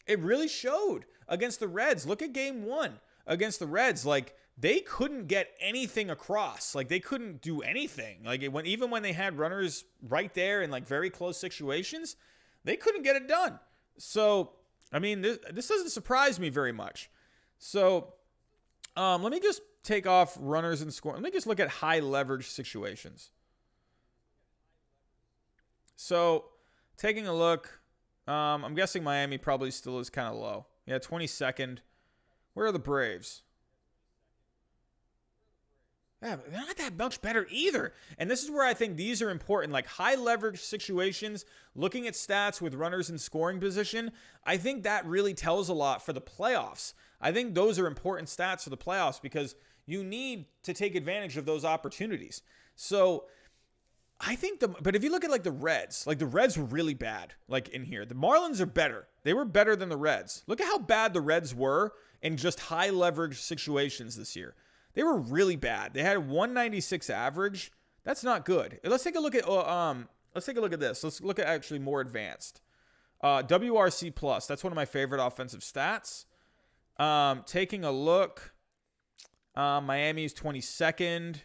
It really showed against the Reds. Look at game 1 against the Reds. Like, they couldn't get anything across. Like, they couldn't do anything. Like, even when they had runners right there in, like, very close situations, they couldn't get it done. So, I mean, this doesn't surprise me very much. So, let me just take off runners and score. Let me just look at high leverage situations. So, taking a look, I'm guessing Miami probably still is kind of low. Yeah, 22nd. Where are the Braves? Yeah, they're not that much better either. And this is where I think these are important. Like high leverage situations, looking at stats with runners in scoring position, I think that really tells a lot for the playoffs. I think those are important stats for the playoffs because you need to take advantage of those opportunities. So I think but if you look at like the Reds were really bad like in here. The Marlins are better. They were better than the Reds. Look at how bad the Reds were in just high leverage situations this year. They were really bad. They had a 196 average. That's not good. Let's take a look at this. Let's look at actually more advanced. WRC plus. That's one of my favorite offensive stats. Taking a look, Miami's 22nd.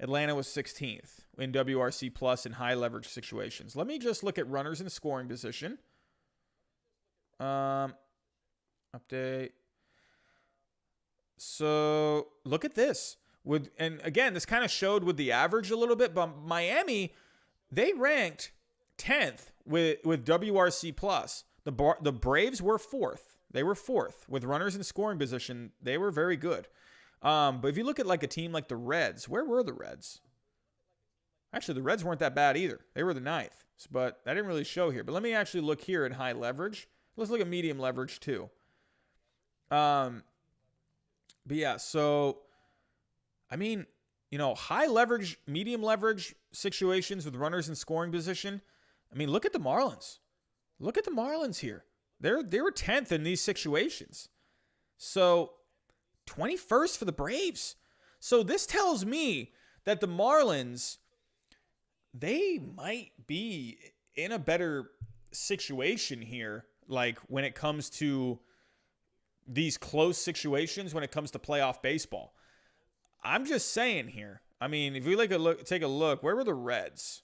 Atlanta was 16th in WRC plus in high leverage situations. Let me just look at runners in scoring position. Update. So look at this. And again, this kind of showed with the average a little bit, but Miami, they ranked 10th with WRC plus. The Braves were 4th. They were 4th with runners in scoring position. They were very good. But if you look at like a team like the Reds, where were the Reds? Actually, the Reds weren't that bad either. They were the 9th, but that didn't really show here. But let me actually look here at high leverage. Let's look at medium leverage too. But yeah, so I mean, high leverage, medium leverage situations with runners in scoring position. I mean, look at the Marlins. Look at the Marlins here. They were 10th in these situations. So 21st for the Braves. So this tells me that the Marlins, they might be in a better situation here, like when it comes to these close situations, when it comes to playoff baseball. I'm just saying here. I mean, if we take a look, where were the Reds?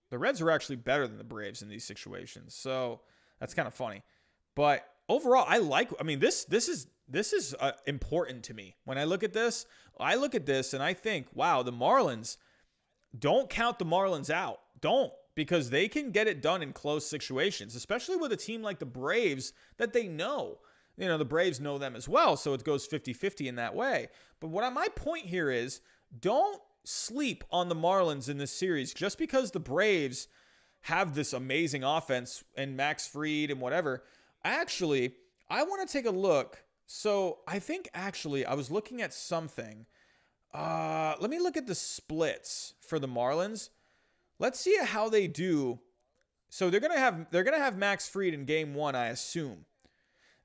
The Reds are actually better than the Braves in these situations. So that's kind of funny. But overall, this is important to me. When I look at this and I think, wow, the Marlins, don't count the Marlins out. Don't, because they can get it done in close situations, especially with a team like the Braves that they know. The Braves know them as well, so it goes 50-50 in that way. But my point here is, don't sleep on the Marlins in this series just because the Braves have this amazing offense and Max Fried and whatever. Actually, I want to take a look. So I think actually I was looking at something. Let me look at the splits for the Marlins. Let's see how they do. So they're gonna have Max Fried in game 1, I assume.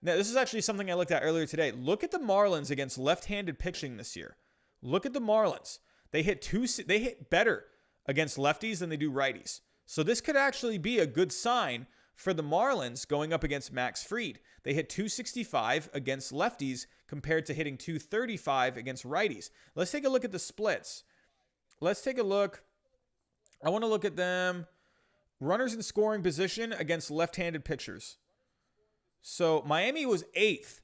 Now, this is actually something I looked at earlier today. Look at the Marlins against left-handed pitching this year. Look at the Marlins. They hit better against lefties than they do righties. So this could actually be a good sign for the Marlins going up against Max Fried. They hit .265 against lefties compared to hitting .235 against righties. Let's take a look at the splits. Let's take a look. I want to look at them. Runners in scoring position against left-handed pitchers. So Miami was 8th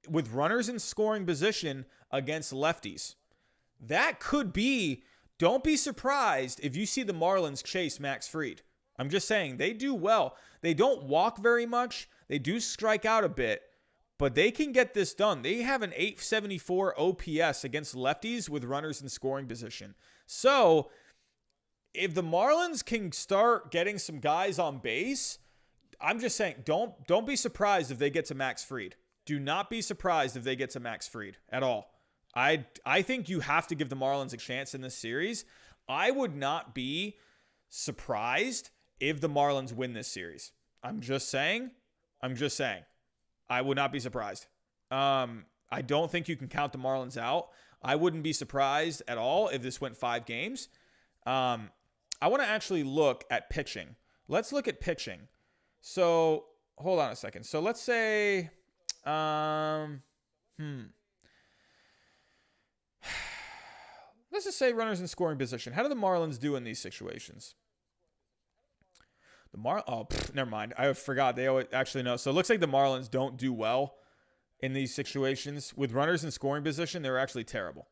with runners in scoring position against lefties. That could be, don't be surprised if you see the Marlins chase Max Fried. I'm just saying, they do well. They don't walk very much. They do strike out a bit, but they can get this done. They have an .874 OPS against lefties with runners in scoring position. So if the Marlins can start getting some guys on base, I'm just saying, don't be surprised if they get to Max Fried. Do not be surprised if they get to Max Fried at all. I think you have to give the Marlins a chance in this series. I would not be surprised if the Marlins win this series. I'm just saying. I would not be surprised. I don't think you can count the Marlins out. I wouldn't be surprised at all if this went 5 games. I want to actually look at pitching. Let's look at pitching. So, hold on a second. So, let's say, let's just say runners in scoring position. How do the Marlins do in these situations? Never mind. I forgot. They always actually know. So, it looks like the Marlins don't do well in these situations. With runners in scoring position, they were actually terrible.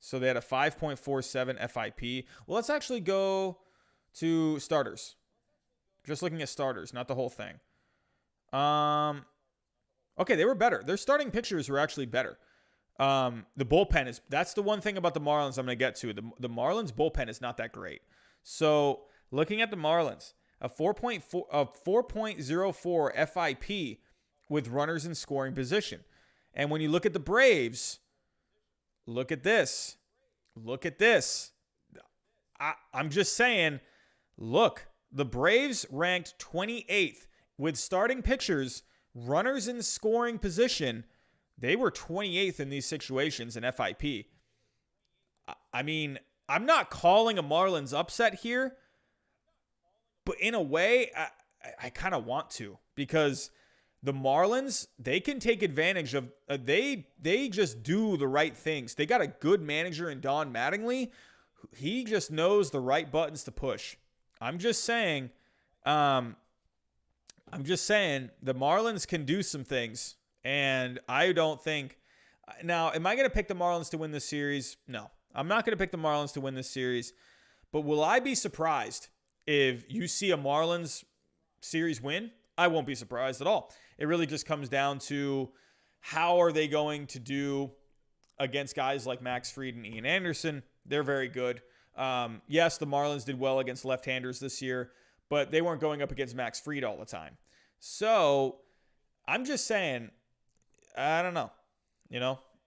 So, they had a 5.47 FIP. Well, let's actually go to starters. Just looking at starters, not the whole thing. Okay, they were better. Their starting pitchers were actually better. The bullpen that's the one thing about the Marlins I'm going to get to. The Marlins bullpen is not that great. So, looking at the Marlins, a 4.04 FIP with runners in scoring position. And when you look at the Braves, look at this. Look at this. I'm just saying, look. The Braves ranked 28th with starting pitchers, runners in scoring position. They were 28th in these situations in FIP. I mean, I'm not calling a Marlins upset here, but in a way, I kind of want to, because the Marlins, they can take advantage of, they just do the right things. They got a good manager in Don Mattingly. He just knows the right buttons to push. I'm just saying the Marlins can do some things, and I don't think. Now, am I going to pick the Marlins to win this series? No, I'm not going to pick the Marlins to win this series. But will I be surprised if you see a Marlins series win? I won't be surprised at all. It really just comes down to how are they going to do against guys like Max Fried and Ian Anderson. They're very good. Yes, the Marlins did well against left-handers this year, but they weren't going up against Max Fried all the time. So I'm just saying, I don't know.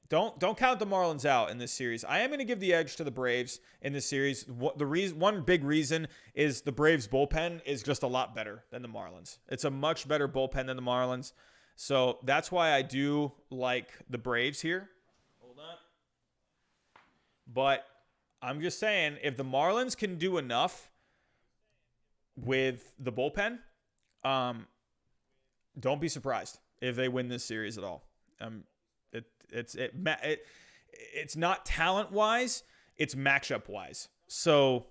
Don't count the Marlins out in this series. I am going to give the edge to the Braves in this series. One big reason is the Braves bullpen is just a lot better than the Marlins. It's a much better bullpen than the Marlins. So that's why I do like the Braves here. Hold on. But I'm just saying, if the Marlins can do enough with the bullpen, don't be surprised if they win this series at all. It's not talent-wise, it's matchup-wise. So,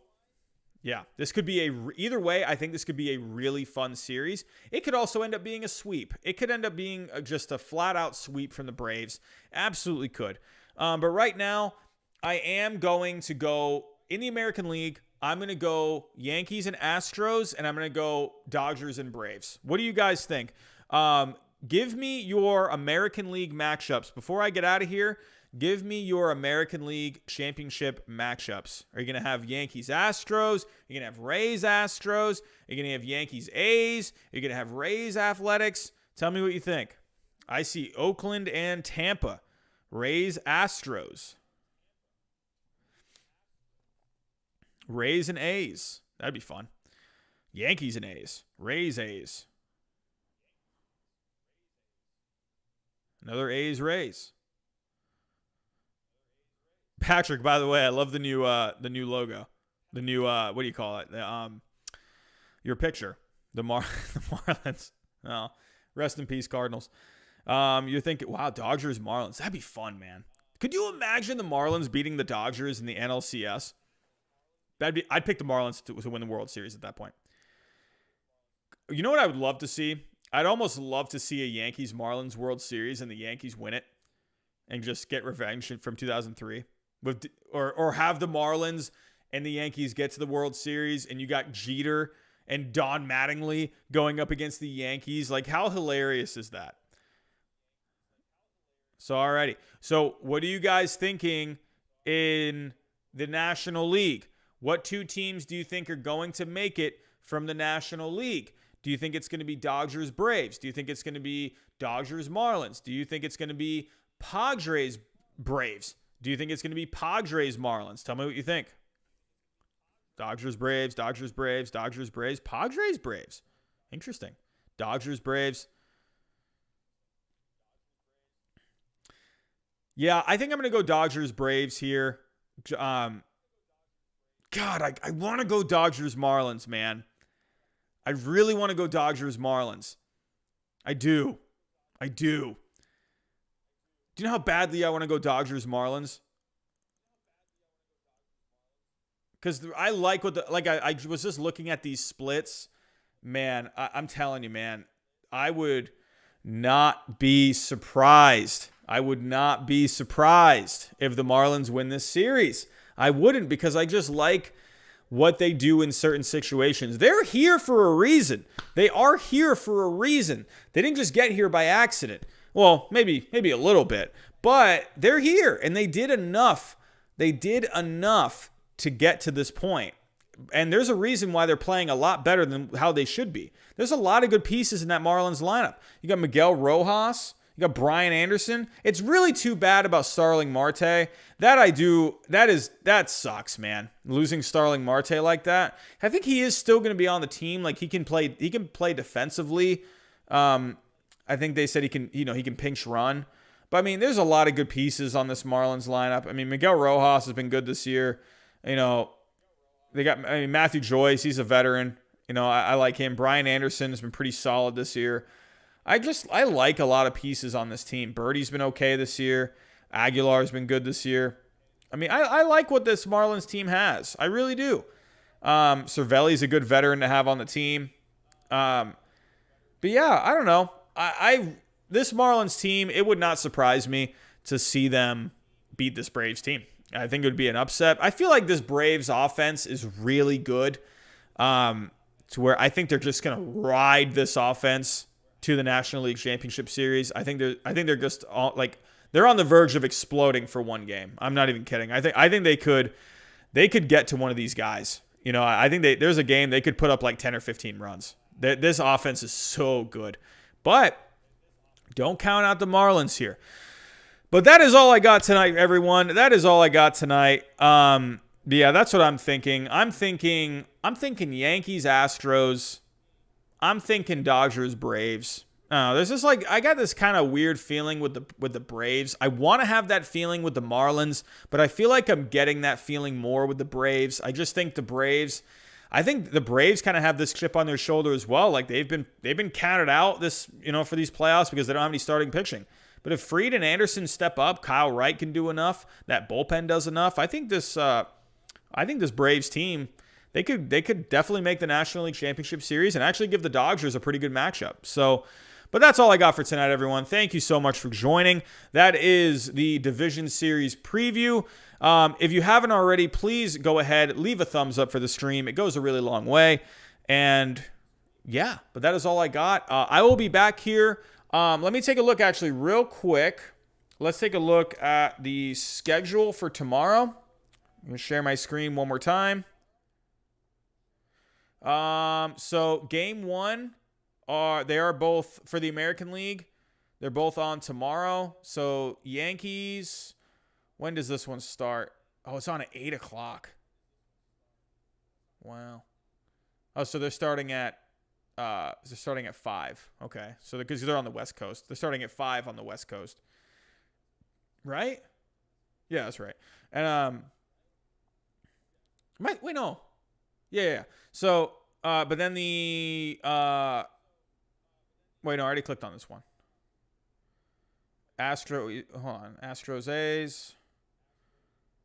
yeah, this could be either way, I think this could be a really fun series. It could also end up being a sweep. It could end up being just a flat-out sweep from the Braves. Absolutely could. But right now, I am going to go in the American League. I'm going to go Yankees and Astros, and I'm going to go Dodgers and Braves. What do you guys think? Give me your American League matchups. Before I get out of here, give me your American League championship matchups. Are you going to have Yankees Astros? Are you going to have Rays Astros? Are you going to have Yankees A's? Are you going to have Rays Athletics? Tell me what you think. I see Oakland and Tampa. Rays Astros. Rays and A's. That'd be fun. Yankees and A's. Rays A's. Another A's Rays. Patrick, by the way, I love the new logo. The new what do you call it? Your picture. The Marlins. Oh, rest in peace, Cardinals. You're thinking, wow, Dodgers Marlins. That'd be fun, man. Could you imagine the Marlins beating the Dodgers in the NLCS? I'd pick the Marlins to win the World Series at that point. You know what I would love to see? I'd almost love to see a Yankees-Marlins World Series and the Yankees win it and just get revenge from 2003. Or have the Marlins and the Yankees get to the World Series and you got Jeter and Don Mattingly going up against the Yankees. Like, how hilarious is that? So, alrighty. So, what are you guys thinking in the National League? What two teams do you think are going to make it from the National League? Do you think it's going to be Dodgers Braves? Do you think it's going to be Dodgers Marlins? Do you think it's going to be Padres Braves? Do you think it's going to be Padres Marlins? Tell me what you think. Dodgers Braves, Dodgers Braves, Dodgers Braves, Padres Braves. Interesting. Dodgers Braves. Yeah, I think I'm going to go Dodgers Braves here. God, I want to go Dodgers Marlins, man. I really want to go Dodgers Marlins. I do. Do you know how badly I want to go Dodgers Marlins? Because I like I was just looking at these splits. Man, I'm telling you, man, I would not be surprised. I would not be surprised if the Marlins win this series. I wouldn't, because I just like what they do in certain situations. They're here for a reason. They are here for a reason. They didn't just get here by accident. Well, maybe a little bit, but they're here and they did enough. They did enough to get to this point. And there's a reason why they're playing a lot better than how they should be. There's a lot of good pieces in that Marlins lineup. You got Miguel Rojas. You got Brian Anderson. It's really too bad about Starling Marte. That sucks, man. Losing Starling Marte like that. I think he is still going to be on the team. Like, he can play defensively. I think they said he can pinch run. But I mean, there's a lot of good pieces on this Marlins lineup. I mean, Miguel Rojas has been good this year. They got Matthew Joyce. He's a veteran. I like him. Brian Anderson has been pretty solid this year. I like a lot of pieces on this team. Birdie's been okay this year. Aguilar's been good this year. I mean, I like what this Marlins team has. I really do. Cervelli's a good veteran to have on the team. But yeah, I don't know. This Marlins team, it would not surprise me to see them beat this Braves team. I think it would be an upset. I feel like this Braves offense is really good, to where I think they're just going to ride this offense to the National League Championship Series. I think they're just they're on the verge of exploding for one game. I'm not even kidding. I think they could get to one of these guys. I think there's a game they could put up like 10 or 15 runs. This offense is so good. But don't count out the Marlins here. But that is all I got tonight, everyone. That is all I got tonight. Yeah, that's what I'm thinking. I'm thinking Yankees, Astros. I'm thinking Dodgers, Braves. There's just I got this kind of weird feeling with the Braves. I want to have that feeling with the Marlins, but I feel like I'm getting that feeling more with the Braves. I just think the Braves kind of have this chip on their shoulder as well. Like they've been counted out for these playoffs because they don't have any starting pitching. But if Fried and Anderson step up, Kyle Wright can do enough. That bullpen does enough. I think this Braves team, they could definitely make the National League Championship Series and actually give the Dodgers a pretty good matchup. So, but that's all I got for tonight, everyone. Thank you so much for joining. That is the Division Series preview. If you haven't already, please go ahead, leave a thumbs up for the stream. It goes a really long way. And yeah, but that is all I got. I will be back here. Let me take a look actually real quick. Let's take a look at the schedule for tomorrow. I'm going to share my screen one more time. So game one, they are both for the American League. They're both on tomorrow. So Yankees, when does this one start? Oh, it's on at 8 o'clock. Wow. Oh, so they're starting at 5. Okay. So because they're on the West Coast. They're starting at 5 on the West Coast. Right? Yeah, that's right. And wait, no. Yeah. So but then the wait, no, I already clicked on this one. Astros A's.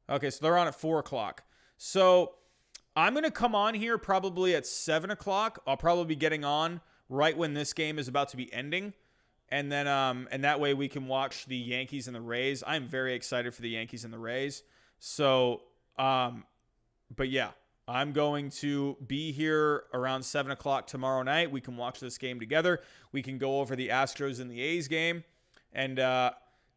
Okay, so they're on at 4 o'clock. So I'm going to come on here probably at 7 o'clock. I'll probably be getting on right when this game is about to be ending. And then, and that way we can watch the Yankees and the Rays. I'm very excited for the Yankees and the Rays. So, but yeah, I'm going to be here around 7 o'clock tomorrow night. We can watch this game together. We can go over the Astros and the A's game. And,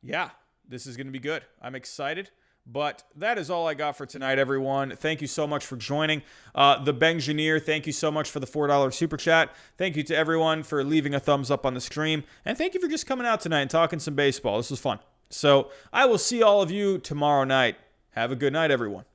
yeah, this is going to be good. I'm excited. But that is all I got for tonight, everyone. Thank you so much for joining. The Bengineer, thank you so much for the $4 super chat. Thank you to everyone for leaving a thumbs up on the stream. And thank you for just coming out tonight and talking some baseball. This was fun. So I will see all of you tomorrow night. Have a good night, everyone.